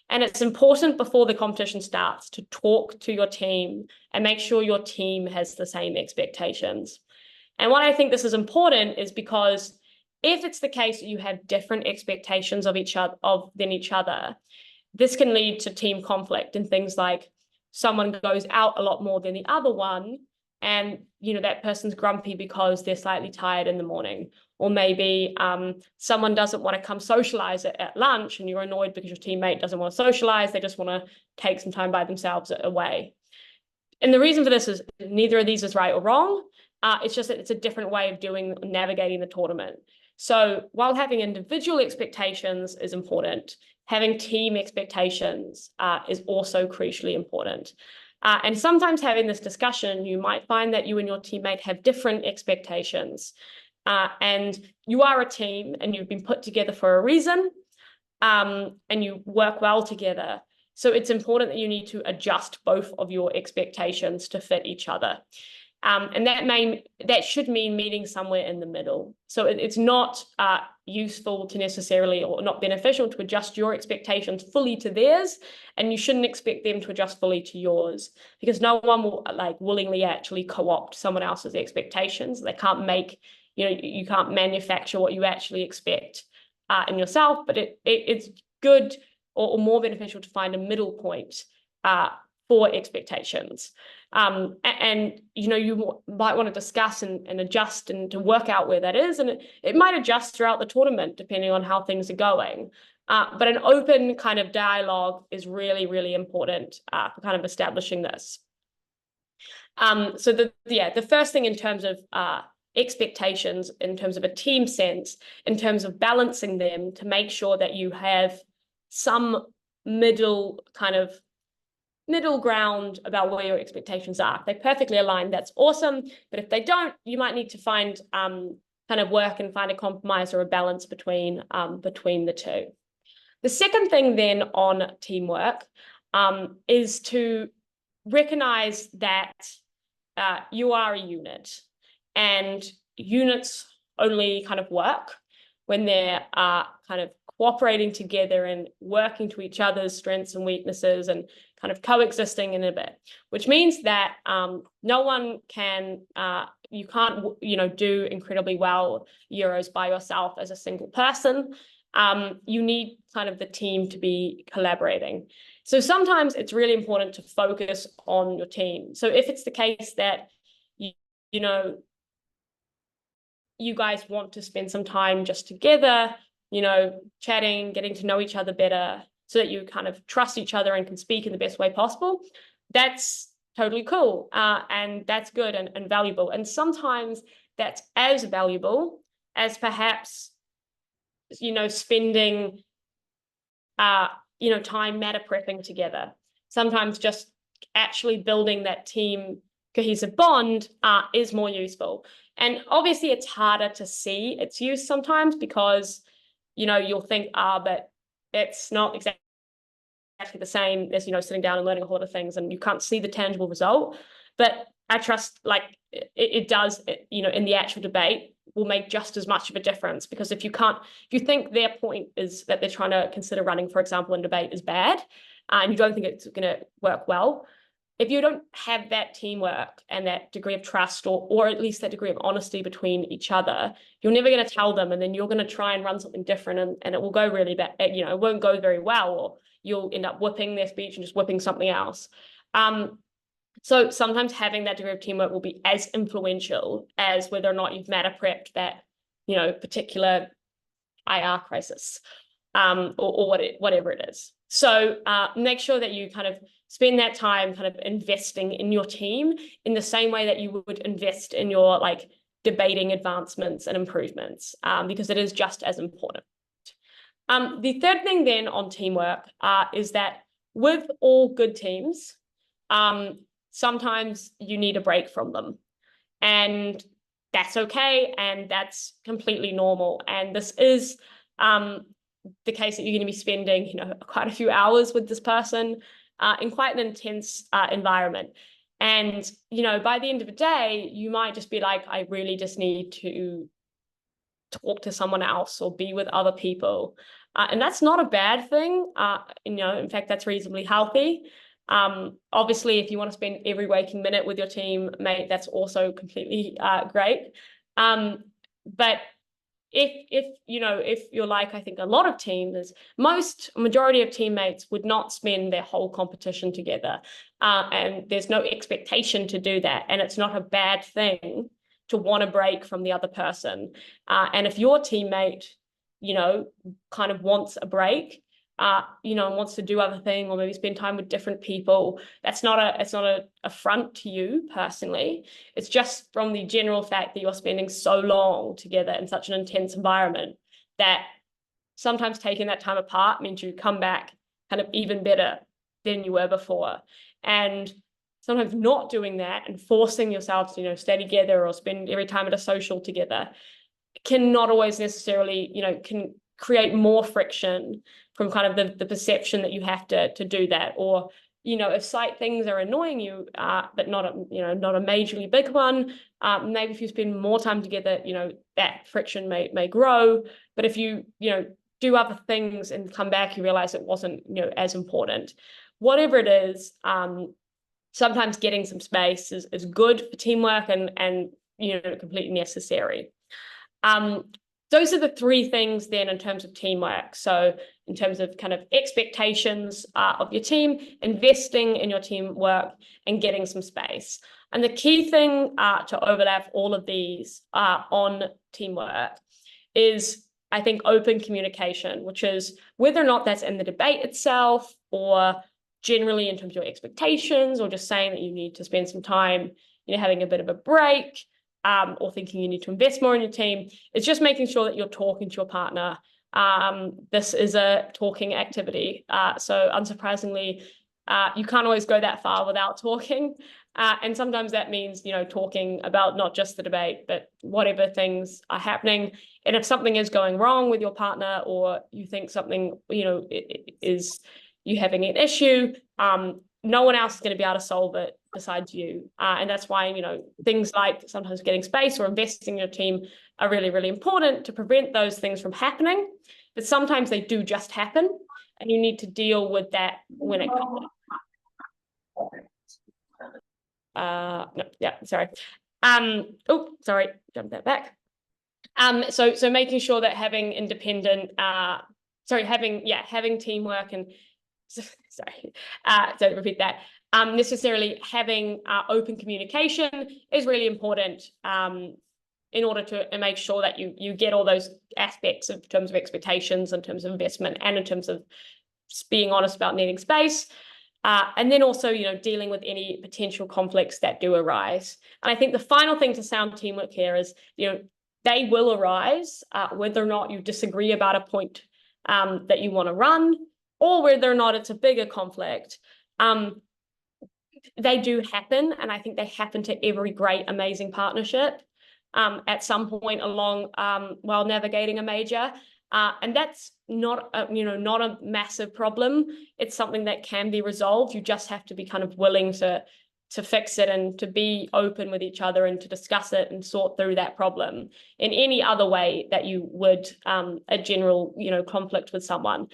And it's important before the competition starts to talk to your team and make sure your team has the same expectations. And why I think this is important is because if it's the case that you have different expectations of each other, this can lead to team conflict and things like someone goes out a lot more than the other one, and that person's grumpy because they're slightly tired in the morning. Or maybe someone doesn't want to come socialize at lunch, and you're annoyed because your teammate doesn't want to socialize. They just want to take some time by themselves away. And the reason for this is neither of these is right or wrong. It's just that it's a different way of navigating the tournament. So while having individual expectations is important, having team expectations is also crucially important. And sometimes having this discussion, you might find that you and your teammate have different expectations. And you are a team and you've been put together for a reason, and you work well together. So it's important that you need to adjust both of your expectations to fit each other. And that should mean meeting somewhere in the middle. So it's not useful to necessarily, or not beneficial to adjust your expectations fully to theirs, and you shouldn't expect them to adjust fully to yours, because no one will willingly actually co-opt someone else's expectations. They can't make, you can't manufacture what you actually expect in yourself, but it's good or more beneficial to find a middle point for expectations. And you might want to discuss and adjust and to work out where that is. And it might adjust throughout the tournament, depending on how things are going. But an open kind of dialogue is really, really important for kind of establishing this. So the first thing in terms of expectations, in terms of a team sense, in terms of balancing them to make sure that you have some middle ground about where your expectations are. If they perfectly align, that's awesome. But if they don't, you might need to find work and find a compromise or a balance between the two. The second thing then on teamwork is to recognize that you are a unit, and units only work when they're cooperating together and working to each other's strengths and weaknesses and coexisting in a bit, which means that no one can, you can't, do incredibly well Euros by yourself as a single person. You need the team to be collaborating. So sometimes it's really important to focus on your team. So if it's the case that, you guys want to spend some time just together, chatting, getting to know each other better, so that you trust each other and can speak in the best way possible, that's totally cool. And that's good and valuable. And sometimes that's as valuable as perhaps, spending, time matter prepping together. Sometimes just actually building that team cohesive bond is more useful. And obviously it's harder to see its use sometimes because, you'll think, but it's not exactly the same as, sitting down and learning a whole lot of things, and you can't see the tangible result. But I trust it does, in the actual debate will make just as much of a difference, because if you think their point is that they're trying to consider running, for example, in debate is bad, and you don't think it's going to work well, if you don't have that teamwork and that degree of trust, or at least that degree of honesty between each other, you're never going to tell them, and then you're going to try and run something different, and it will go really bad. It won't go very well, or you'll end up whipping their speech and just whipping something else. So sometimes having that degree of teamwork will be as influential as whether or not you've matter prepped that, particular IR crisis, or whatever it is. So make sure that you spend that time investing in your team in the same way that you would invest in your debating advancements and improvements, because it is just as important. The third thing then on teamwork is that with all good teams, sometimes you need a break from them, and that's okay, and that's completely normal. And this is the case that you're going to be spending, quite a few hours with this person in quite an intense environment. And, by the end of the day, you might just be like, I really just need to talk to someone else or be with other people. And that's not a bad thing. In fact, that's reasonably healthy. Obviously, if you want to spend every waking minute with your teammate, that's also completely great. But if you're like, I think a lot of teams, majority of teammates would not spend their whole competition together. And there's no expectation to do that. And it's not a bad thing to want a break from the other person. And if your teammate, kind of wants a break, wants to do other thing or maybe spend time with different people, it's not a affront to you personally. It's just from the general fact that you're spending so long together in such an intense environment that sometimes taking that time apart means you come back kind of even better than you were before. And sometimes not doing that and forcing yourselves to, stay together or spend every time at a social together can not always necessarily, can create more friction from kind of the perception that you have to do that. Or, if slight things are annoying you, but not a majorly big one, maybe if you spend more time together, that friction may grow. But if you, do other things and come back, you realize it wasn't, as important. Whatever it is, sometimes getting some space is good for teamwork and completely necessary. Those are the three things then in terms of teamwork. So in terms of kind of expectations of your team, investing in your teamwork, and getting some space. And the key thing to overlap all of these on teamwork is, I think, open communication, which is whether or not that's in the debate itself or generally in terms of your expectations, or just saying that you need to spend some time, having a bit of a break, or thinking you need to invest more in your team. It's just making sure that you're talking to your partner. This is a talking activity. So unsurprisingly, you can't always go that far without talking. And sometimes that means, talking about not just the debate, but whatever things are happening. And if something is going wrong with your partner, or you think something, is you having an issue, no one else is going to be able to solve it besides you. And that's why, things like sometimes getting space or investing in your team are really, really important to prevent those things from happening. But sometimes they do just happen, and you need to deal with that when it comes. Sorry, jump that back. So making sure that having independent, having teamwork and, so repeat that. Necessarily having open communication is really important in order to make sure that you get all those aspects in terms of expectations, in terms of investment, and in terms of being honest about needing space. And then also, dealing with any potential conflicts that do arise. And I think the final thing to sound teamwork here is, they will arise, whether or not you disagree about a point that you want to run, or whether or not it's a bigger conflict. They do happen, and I think they happen to every great, amazing partnership at some point along while navigating a major. And that's not a massive problem. It's something that can be resolved. You just have to be kind of willing to fix it and to be open with each other and to discuss it and sort through that problem in any other way that you would a general conflict with someone.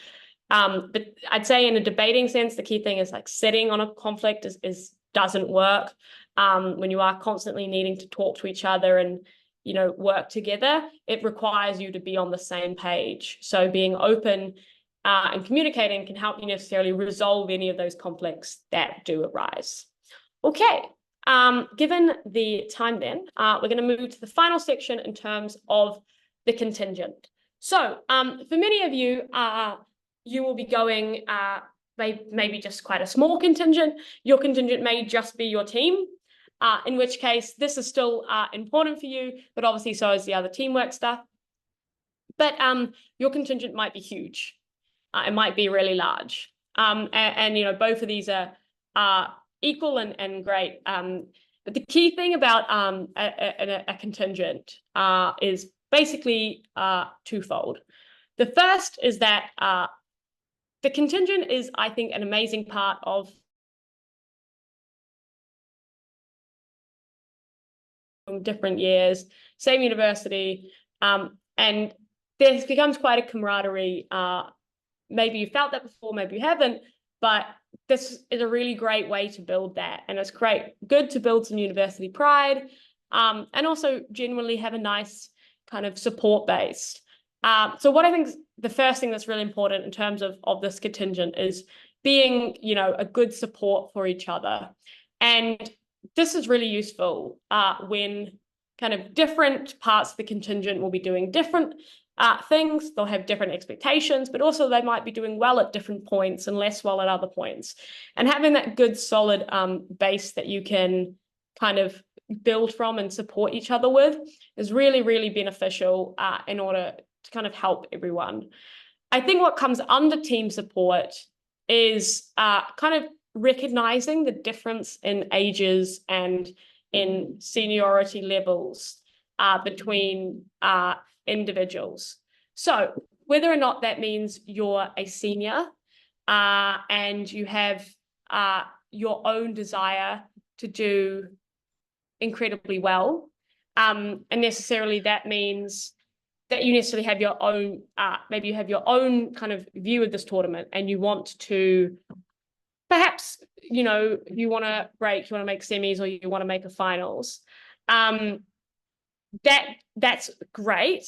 But I'd say in a debating sense, the key thing is like sitting on a conflict doesn't work. When you are constantly needing to talk to each other and work together, it requires you to be on the same page. So being open and communicating can help you necessarily resolve any of those conflicts that do arise. Okay, given the time then, we're going to move to the final section in terms of the contingent. So for many of you, you will be going maybe just quite a small contingent. Your contingent may just be your team, in which case this is still important for you, but obviously so is the other teamwork stuff. But your contingent might be huge. It might be really large. And both of these are equal and great. But the key thing about a contingent is basically twofold. The first is that the contingent is, I think, an amazing part of different years, same university, And there becomes quite a camaraderie. Maybe you felt that before, maybe you haven't, but this is a really great way to build that. And it's good to build some university pride, and also generally have a nice kind of support base. So what I think is the first thing that's really important in terms of this contingent is being, a good support for each other. And this is really useful when kind of different parts of the contingent will be doing different things. They'll have different expectations, but also they might be doing well at different points and less well at other points. And having that good solid base that you can kind of build from and support each other with is really, really beneficial in order to kind of help everyone. I think what comes under team support is kind of recognizing the difference in ages and in seniority levels between individuals. So whether or not that means you're a senior and you have your own desire to do incredibly well, and necessarily that means that you necessarily have your own, maybe you have your own kind of view of this tournament and you want to, perhaps, you want to break, you want to make semis or you want to make a finals. That's great,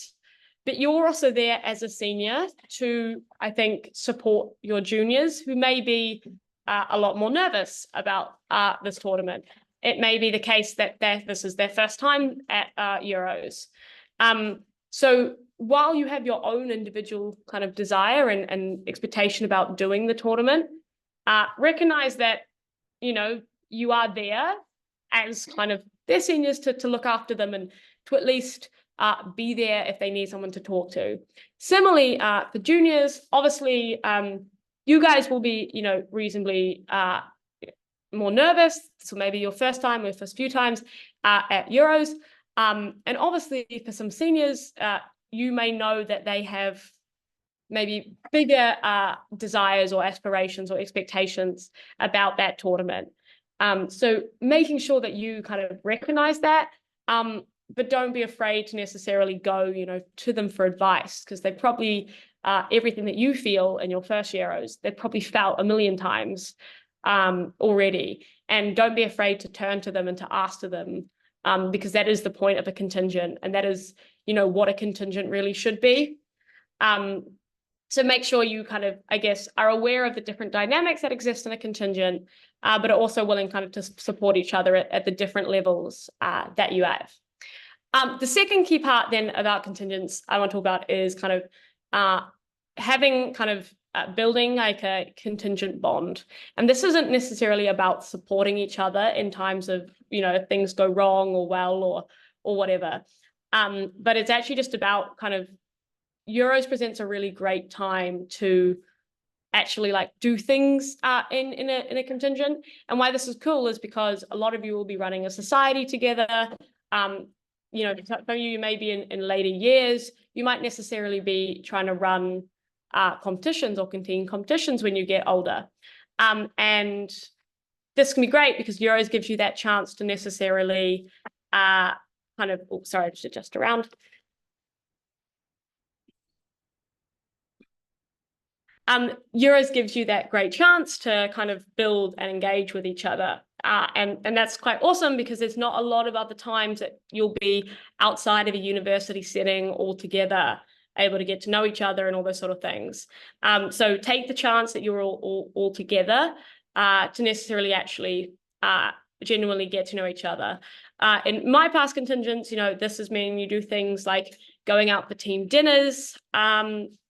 but you're also there as a senior to, I think, support your juniors who may be a lot more nervous about this tournament. It may be the case that this is their first time at Euros. So while you have your own individual kind of desire and expectation about doing the tournament, recognize that, you are there as kind of their seniors to look after them and to at least be there if they need someone to talk to. Similarly, for juniors, obviously, you guys will be, reasonably more nervous. So maybe your first time or first few times at Euros. And obviously for some seniors, you may know that they have maybe bigger desires or aspirations or expectations about that tournament. So making sure that you kind of recognize that, but don't be afraid to necessarily go, to them for advice, because they probably, everything that you feel in your first Euros, they've probably felt a million times already. And don't be afraid to turn to them and to ask to them, because that is the point of a contingent, and that is, what a contingent really should be. So make sure you kind of, I guess, are aware of the different dynamics that exist in a contingent, but are also willing kind of to support each other at the different levels that you have. The second key part then about contingents I want to talk about is kind of having kind of building like a contingent bond. And this isn't necessarily about supporting each other in times of, if things go wrong or well or whatever. But it's actually just about kind of, Euros presents a really great time to actually like do things in a contingent. And why this is cool is because a lot of you will be running a society together. Some of you may be in later years. You might necessarily be trying to run competitions or continue competitions when you get older. And this can be great because Euros gives you that chance to necessarily kind of, sorry, just adjust around. Euros gives you that great chance to kind of build and engage with each other. And that's quite awesome because there's not a lot of other times that you'll be outside of a university setting altogether, able to get to know each other and all those sort of things. So take the chance that you're all together to necessarily actually genuinely get to know each other. In my past contingents, this has meant you do things like going out for team dinners,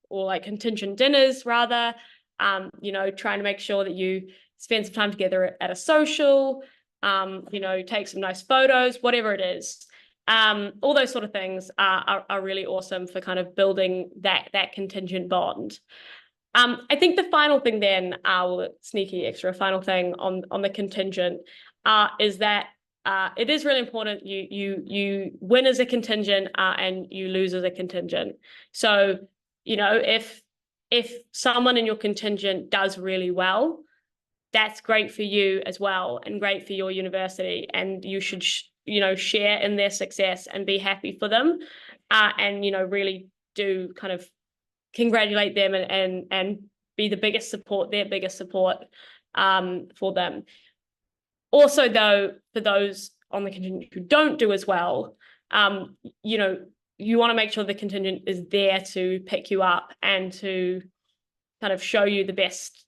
or like contingent dinners rather, trying to make sure that you spend some time together at a social, take some nice photos, whatever it is. All those sort of things are really awesome for kind of building that contingent bond. I think the final thing then, sneaky extra final thing on the contingent is that it is really important you win as a contingent and you lose as a contingent. So, if someone in your contingent does really well, that's great for you as well and great for your university, and you should share in their success and be happy for them. and, really do kind of congratulate them and be the biggest support, their biggest support for them. Also, though, for those on the contingent who don't do as well, you want to make sure the contingent is there to pick you up and to kind of show you the best,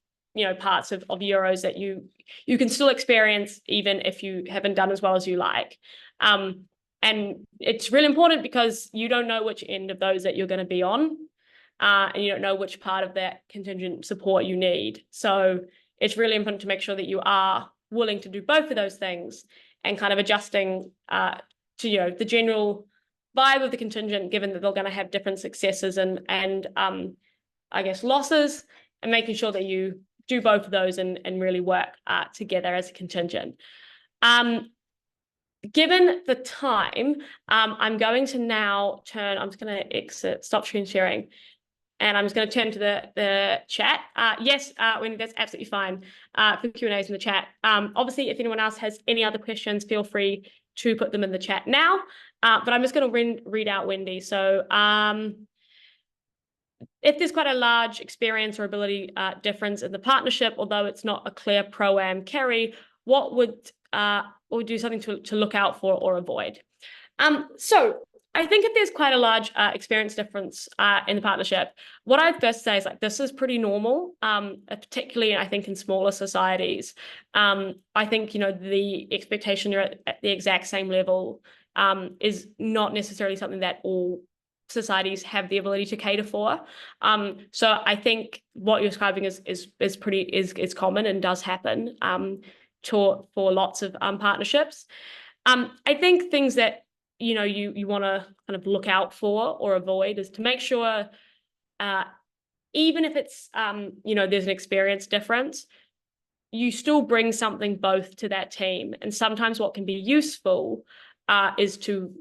parts of Euros that you can still experience even if you haven't done as well as you like. And it's really important because you don't know which end of those that you're going to be on, and you don't know which part of that contingent support you need. So it's really important to make sure that you are willing to do both of those things and kind of adjusting to, the general vibe of the contingent, given that they're going to have different successes and I guess losses, and making sure that you do both of those and really work together as a contingent. Given the time, I'm going to now I'm just going to stop screen sharing, and I'm just going to turn to the chat. Yes, Wendy, that's absolutely fine for Q&As in the chat. Obviously, if anyone else has any other questions, feel free to put them in the chat now. But I'm just going to read out Wendy. So if there's quite a large experience or ability difference in the partnership, although it's not a clear pro-am carry, what would do something to look out for or avoid? So I think if there's quite a large experience difference in the partnership, what I'd first say is this is pretty normal, particularly I think in smaller societies. I think, the expectation you're at the exact same level is not necessarily something that all societies have the ability to cater for. So I think what you're describing is common and does happen for lots of partnerships. I think things that you want to kind of look out for or avoid is to make sure, even if it's there's an experience difference, you still bring something both to that team. And sometimes what can be useful is to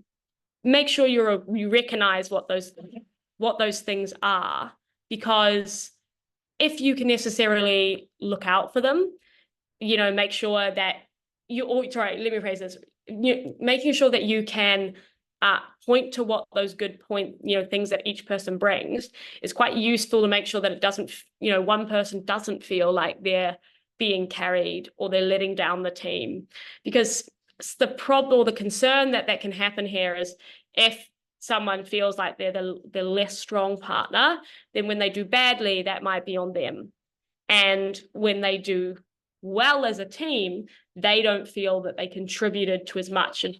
make sure you recognize what those things are, because if you can necessarily look out for them, make sure that let me rephrase this. Making sure that you can point to what those good things that each person brings is quite useful to make sure that it doesn't, one person doesn't feel like they're being carried or they're letting down the team. Because the problem or the concern that can happen here is if someone feels like they're the less strong partner, then when they do badly, that might be on them. And when they do well as a team, they don't feel that they contributed to as much, and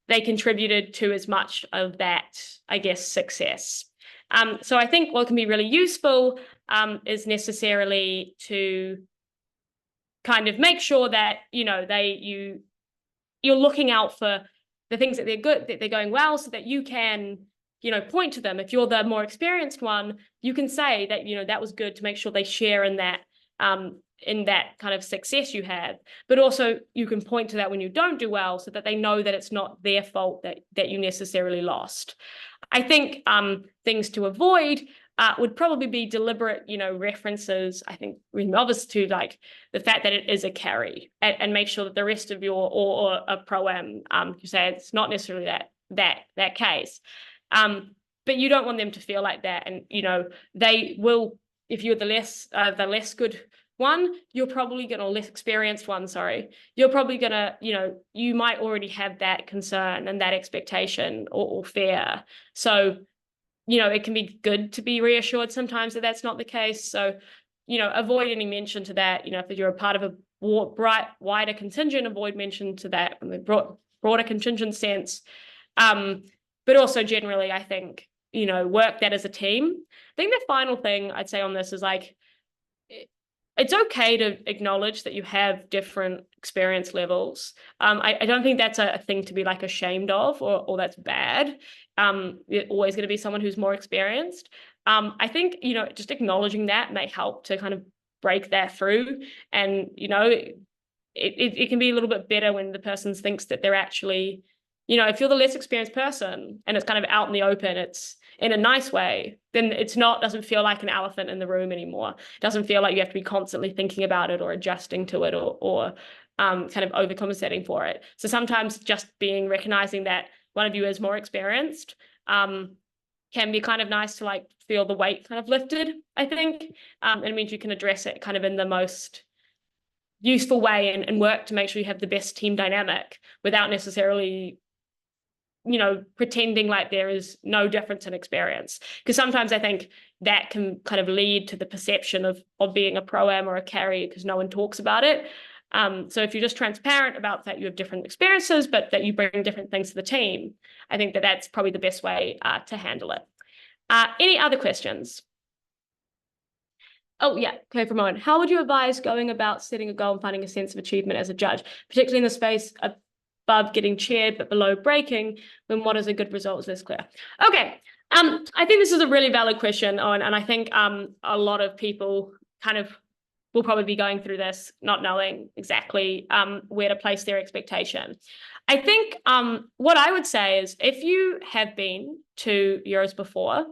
they contributed to as much of that, I guess, success. So I think what can be really useful is necessarily to kind of make sure that you're looking out for the things that they're good, that they're going well, so that you can point to them. If you're the more experienced one, you can say that that was good, to make sure they share in that kind of success you have. But also you can point to that when you don't do well, so that they know that it's not their fault that you necessarily lost. I think things to avoid would probably be deliberate, references, I think, obvious to like the fact that it is a carry, and make sure that the rest of your or a pro-am, you say it's not necessarily that case. But you don't want them to feel like that, and they will, if you're the less good one, you're probably going to less experienced one, you're probably going to, you might already have that concern and that expectation or fear. So, it can be good to be reassured sometimes that that's not the case. So, avoid any mention to that. If you're a part of a wider contingent, avoid mention to that in the broader contingent sense. But also generally, I think, work that as a team. I think the final thing I'd say on this is it's okay to acknowledge that you have different experience levels. I don't think that's a thing to be ashamed of or that's bad. There's always going to be someone who's more experienced. I think, just acknowledging that may help to kind of break that through. And, it can be a little bit better when the person thinks that they're actually, if you're the less experienced person and it's kind of out in the open, it's in a nice way, then doesn't feel like an elephant in the room anymore. It doesn't feel like you have to be constantly thinking about it or adjusting to it or kind of overcompensating for it. So sometimes just recognizing that one of you is more experienced can be kind of nice to like feel the weight kind of lifted, I think. It means you can address it kind of in the most useful way and work to make sure you have the best team dynamic without necessarily, pretending like there is no difference in experience. Because sometimes I think that can kind of lead to the perception of being a pro-am or a carry because no one talks about it. So if you're just transparent about that you have different experiences, but that you bring different things to the team, I think that that's probably the best way to handle it. Any other questions? Oh, yeah. Okay, for a moment. How would you advise going about setting a goal and finding a sense of achievement as a judge, particularly in the space above getting chaired but below breaking, when what is a good result is less clear? Okay. I think this is a really valid question, Owen, and I think a lot of people kind of will probably be going through this not knowing exactly where to place their expectation. I think what I would say is if you have been to Euros before,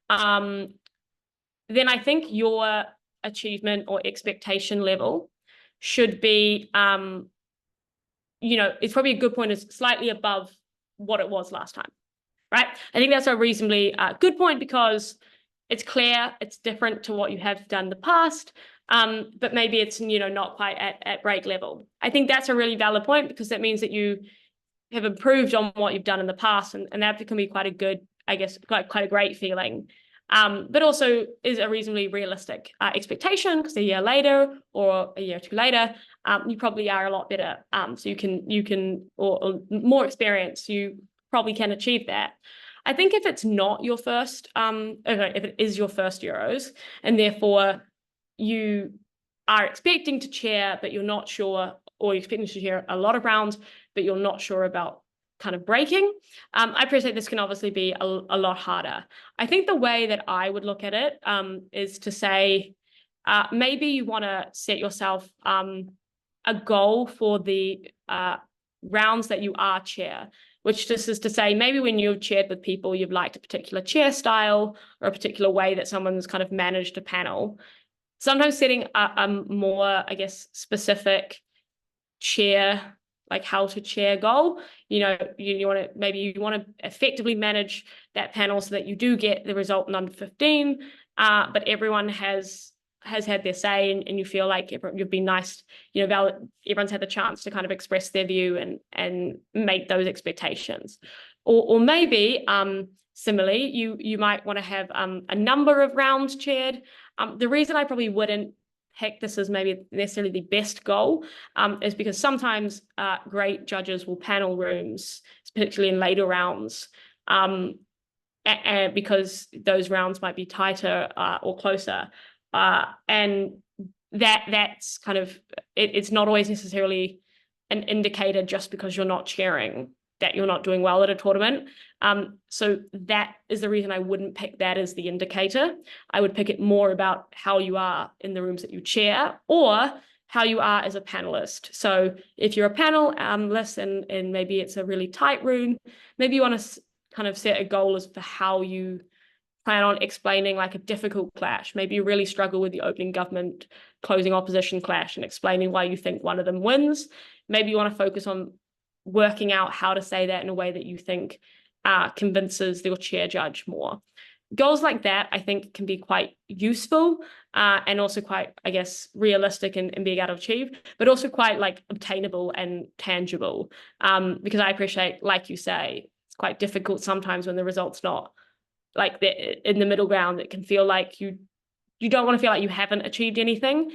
then I think your achievement or expectation level should be, it's probably a good point, is slightly above what it was last time, right? I think that's a reasonably good point because it's clear, it's different to what you have done in the past, but maybe it's, not quite at break level. I think that's a really valid point because that means that you have improved on what you've done in the past, and that can be quite a good, I guess, quite a great feeling. But also is a reasonably realistic expectation because a year later or a year or two later, you probably are a lot better. So you can or more experience, you probably can achieve that. I think if it's not your first, if it is your first Euros, and therefore you are expecting to chair, but you're not sure, or you're expecting to chair a lot of rounds, but you're not sure about kind of breaking, I appreciate this can obviously be a lot harder. I think the way that I would look at it is to say, maybe you want to set yourself a goal for the rounds that you are chair, which just is to say, maybe when you've chaired with people, you've liked a particular chair style or a particular way that someone's kind of managed a panel. Sometimes setting a more, I guess, specific chair, like how to chair goal, you want to, maybe you want to effectively manage that panel so that you do get the result in under 15, but everyone has had their say, and you feel like you've been nice, everyone's had the chance to kind of express their view and make those expectations. Or maybe similarly, you might want to have a number of rounds chaired. The reason I probably wouldn't pick this as maybe necessarily the best goal is because sometimes great judges will panel rooms, particularly in later rounds, and because those rounds might be tighter or closer. And that's kind of, it's not always necessarily an indicator just because you're not chairing that you're not doing well at a tournament. So that is the reason I wouldn't pick that as the indicator. I would pick it more about how you are in the rooms that you chair or how you are as a panelist. So if you're a panelist and maybe it's a really tight room, maybe you want to kind of set a goal as for how you plan on explaining like a difficult clash. Maybe you really struggle with the opening government, closing opposition clash and explaining why you think one of them wins. Maybe you want to focus on working out how to say that in a way that you think convinces your chair judge more. Goals like that, I think, can be quite useful and also quite, I guess, realistic and being able to achieve, but also quite like obtainable and tangible. Because I appreciate, like you say, it's quite difficult sometimes when the result's not like in the middle ground. It can feel like you don't want to feel like you haven't achieved anything.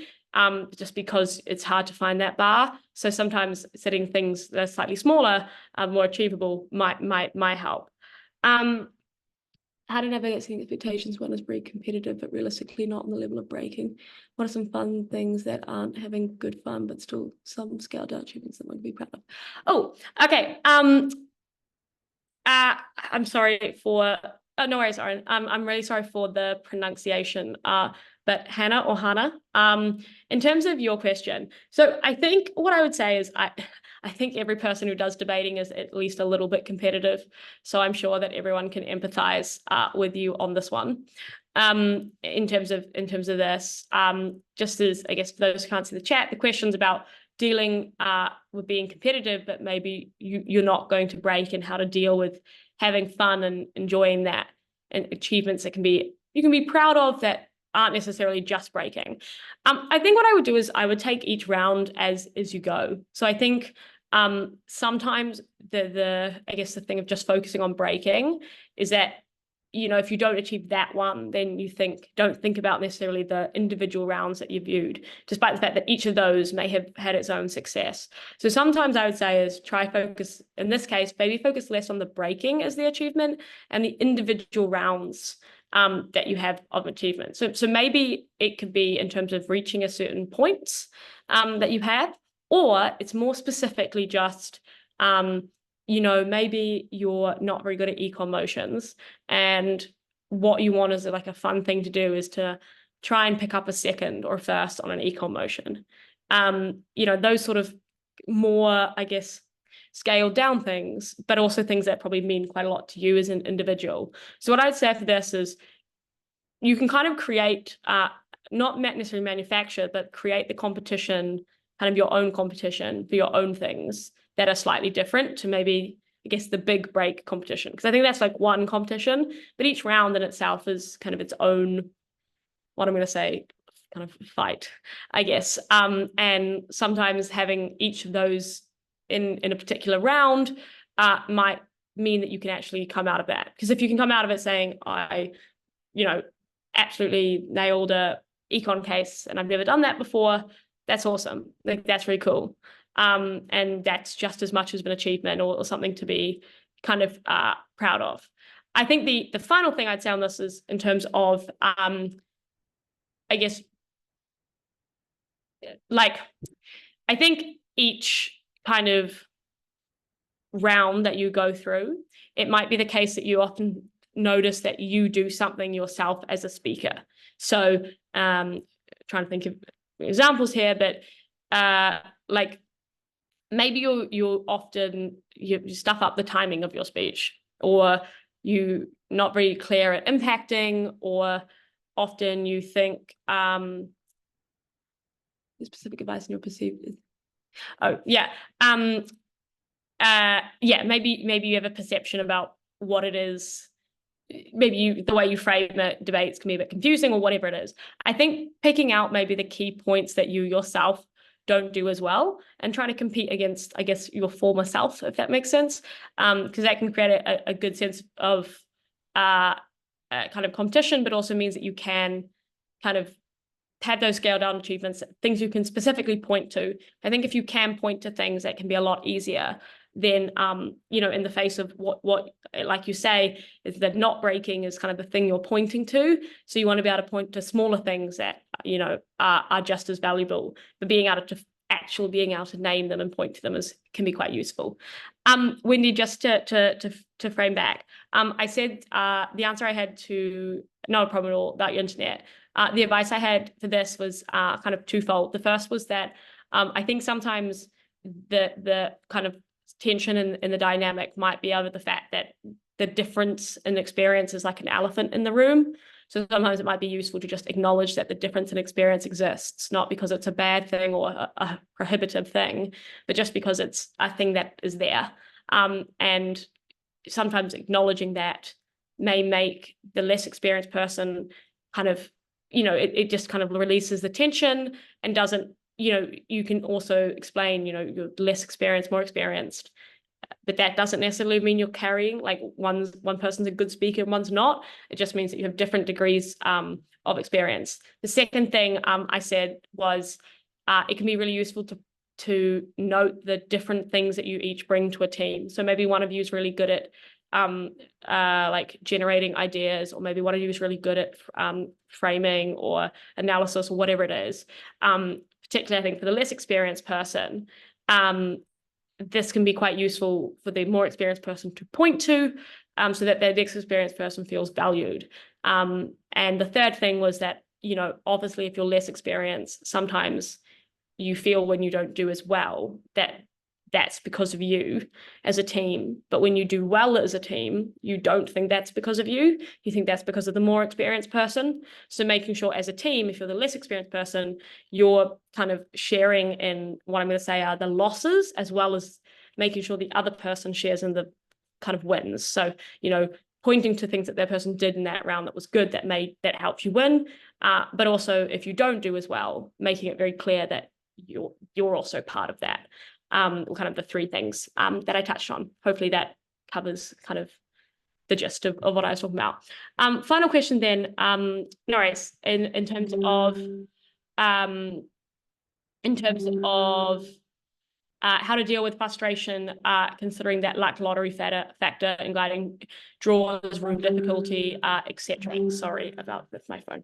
Just because it's hard to find that bar. So sometimes setting things that are slightly smaller, more achievable might help. How to navigate setting expectations when it's very competitive, but realistically not on the level of breaking. What are some fun things that aren't having good fun, but still some scale down achievements that one can be proud of? Oh, okay. I'm sorry for, no worries, Aaron. I'm really sorry for the pronunciation. But Hannah or Hannah, in terms of your question, so I think what I would say is I think every person who does debating is at least a little bit competitive. So I'm sure that everyone can empathize with you on this one. In terms of this, just as I guess for those who can't see the chat, the questions about dealing with being competitive, but maybe you're not going to break, and how to deal with having fun and enjoying that, and achievements that you can be proud of that aren't necessarily just breaking. I think what I would do is I would take each round as you go. So I think sometimes I guess the thing of just focusing on breaking is that, if you don't achieve that one, then don't think about necessarily the individual rounds that you viewed, despite the fact that each of those may have had its own success. So sometimes I would say is try focus, in this case, maybe focus less on the breaking as the achievement and the individual rounds that you have of achievement. So maybe it could be in terms of reaching a certain point that you have, or it's more specifically just maybe you're not very good at econ motions, and what you want is like a fun thing to do is to try and pick up a second or first on an econ motion. Those sort of more, I guess, scaled down things, but also things that probably mean quite a lot to you as an individual. So what I'd say for this is you can kind of create, not necessarily manufacture, but create the competition, kind of your own competition for your own things that are slightly different to maybe, I guess, the big break competition. Because I think that's like one competition, but each round in itself is kind of its own, what I'm going to say, kind of fight, I guess. And sometimes having each of those in a particular round might mean that you can actually come out of that. Because if you can come out of it saying, I, absolutely nailed a econ case and I've never done that before, that's awesome. Like, that's really cool. And that's just as much as an achievement or something to be kind of proud of. I think the final thing I'd say on this is in terms of, I guess, like, I think each kind of round that you go through, it might be the case that you often notice that you do something yourself as a speaker. So trying to think of examples here, but like maybe you often stuff up the timing of your speech, or you not very clear at impacting, or often you think specific advice in your perceived. Maybe you have a perception about what it is. Maybe the way you frame it, debates can be a bit confusing, or whatever it is. I think picking out maybe the key points that you yourself don't do as well and trying to compete against, I guess, your former self, if that makes sense, because that can create a good sense of kind of competition, but also means that you can kind of have those scaled down achievements, things you can specifically point to. I think if you can point to things, that can be a lot easier then in the face of what like you say, is that not breaking is kind of the thing you're pointing to. So you want to be able to point to smaller things that are just as valuable, but being able to name them and point to them can be quite useful. Wendy, just to frame back, I said the answer I had to not a problem at all about your internet. The advice I had for this was kind of twofold. The first was that I think sometimes the kind of tension in the dynamic might be out of the fact that the difference in experience is like an elephant in the room. So sometimes it might be useful to just acknowledge that the difference in experience exists, not because it's a bad thing or a prohibitive thing, but just because it's a thing that is there. And sometimes acknowledging that may make the less experienced person kind of, it just kind of releases the tension and doesn't, you can also explain, you're less experienced, more experienced, but that doesn't necessarily mean you're carrying, like one person's a good speaker and one's not. It just means that you have different degrees of experience. The second thing I said was it can be really useful to note the different things that you each bring to a team. So maybe one of you is really good at like generating ideas, or maybe one of you is really good at framing or analysis or whatever it is. Particularly, I think for the less experienced person, this can be quite useful for the more experienced person to point to, so that the less experienced person feels valued. And the third thing was that, obviously, if you're less experienced, sometimes you feel when you don't do as well that that's because of you as a team. But when you do well as a team, you don't think that's because of you. You think that's because of the more experienced person. So making sure as a team, if you're the less experienced person, you're kind of sharing in what I'm going to say are the losses, as well as making sure the other person shares in the kind of wins. So, pointing to things that that person did in that round that was good, that helped you win. But also, if you don't do as well, making it very clear that you're also part of that. Kind of the three things that I touched on. Hopefully that covers kind of the gist of what I was talking about. Final question then, Norris, in terms of how to deal with frustration, considering that luck, lottery factor, inviting draws, room difficulty, etc. Sorry about this, my phone.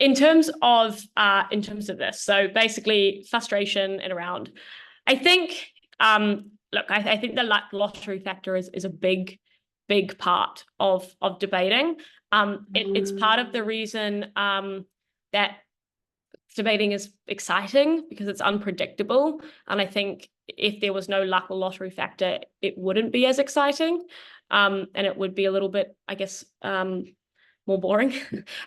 In terms of this, so basically frustration and around, I think, look, I think the luck, lottery factor is a big part of debating. It's part of the reason that debating is exciting, because it's unpredictable. And I think if there was no luck or lottery factor, it wouldn't be as exciting. And it would be a little bit, I guess, more boring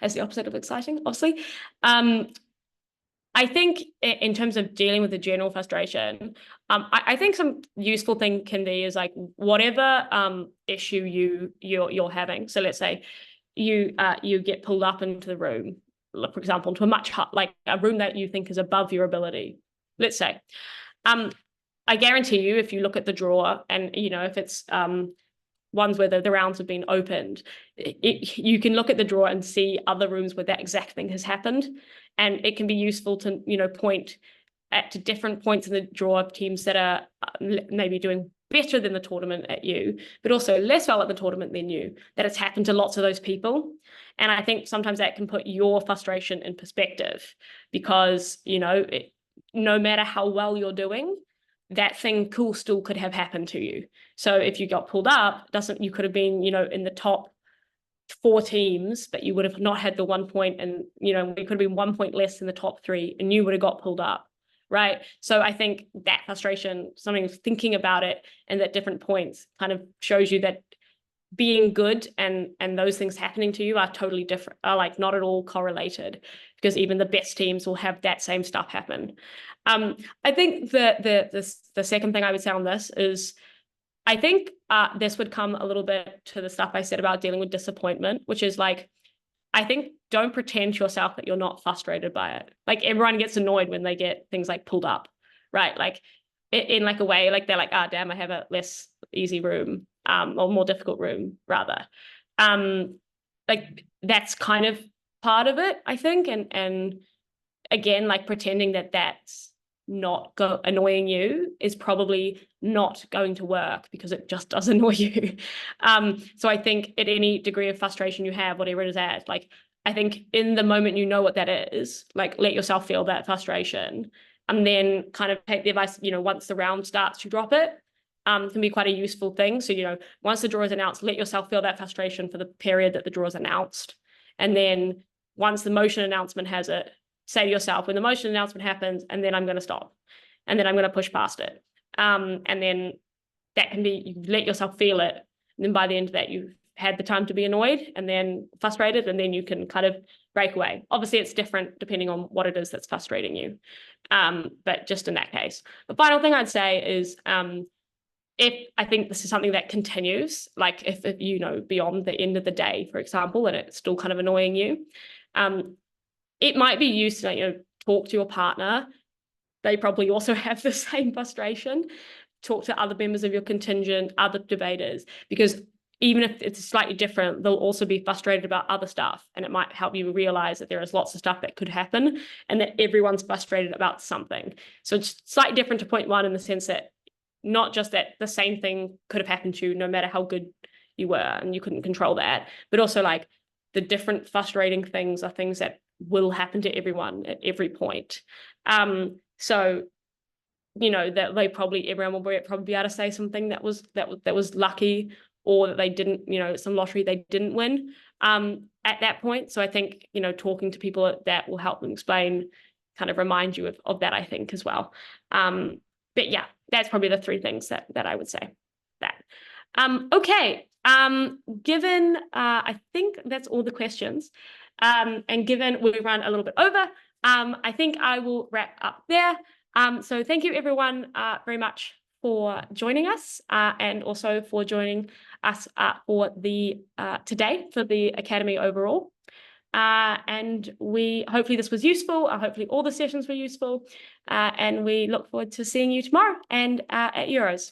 as the opposite of exciting, obviously. I think in terms of dealing with the general frustration, I think some useful thing can be is like whatever issue you're having. So let's say you get pulled up into the room, for example, into like a room that you think is above your ability. Let's say, I guarantee you, if you look at the drawer and if it's ones where the rounds have been opened, you can look at the drawer and see other rooms where that exact thing has happened. And it can be useful to, point to different points in the drawer of teams that are maybe doing better than the tournament at you, but also less well at the tournament than you, that it's happened to lots of those people. And I think sometimes that can put your frustration in perspective, because, no matter how well you're doing, that thing still could have happened to you. So if you got pulled up, you could have been, in the top 4 teams, but you would have not had the 1 point, and it could have been 1 point less in the top 3, and you would have got pulled up, right? So I think that frustration, something thinking about it and at different points, kind of shows you that being good and those things happening to you are totally different, are like not at all correlated, because even the best teams will have that same stuff happen. I think the second thing I would say on this is, I think this would come a little bit to the stuff I said about dealing with disappointment, which is like, I think don't pretend to yourself that you're not frustrated by it. Like everyone gets annoyed when they get things like pulled up, right? Like in like a way, like they're like, damn, I have a less easy room, or more difficult room rather. Like that's kind of part of it, I think. And again, like pretending that that's not annoying you is probably not going to work, because it just does annoy you. So I think at any degree of frustration you have, whatever it is at, like I think in the moment what that is, like let yourself feel that frustration, and then kind of take the advice, once the round starts to drop it, can be quite a useful thing. So, once the draw is announced, let yourself feel that frustration for the period that the draw is announced. And then once the motion announcement has it, say to yourself, when the motion announcement happens, and then I'm going to stop, and then I'm going to push past it. And then that can be, you let yourself feel it. And then by the end of that, you've had the time to be annoyed and then frustrated, and then you can kind of break away. Obviously, it's different depending on what it is that's frustrating you. But just in that case. The final thing I'd say is, if I think this is something that continues, like if beyond the end of the day, for example, and it's still kind of annoying you, it might be useful to talk to your partner. They probably also have the same frustration. Talk to other members of your contingent, other debaters, because even if it's slightly different, they'll also be frustrated about other stuff, and it might help you realize that there is lots of stuff that could happen and that everyone's frustrated about something. So it's slightly different to point 1 in the sense that not just that the same thing could have happened to you no matter how good you were and you couldn't control that, but also like the different frustrating things are things that will happen to everyone at every point. So that everyone will probably be able to say something that was lucky, or that they didn't, some lottery they didn't win at that point. So I think talking to people that will help them explain, kind of remind you of that, I think, as well. But yeah, that's probably the 3 things that I would say. Okay. Given I think that's all the questions, and given we run a little bit over, I think I will wrap up there. So thank you everyone very much for joining us and also for joining us for the today for the Academy overall. And hopefully this was useful. Hopefully all the sessions were useful. And we look forward to seeing you tomorrow and at Euros.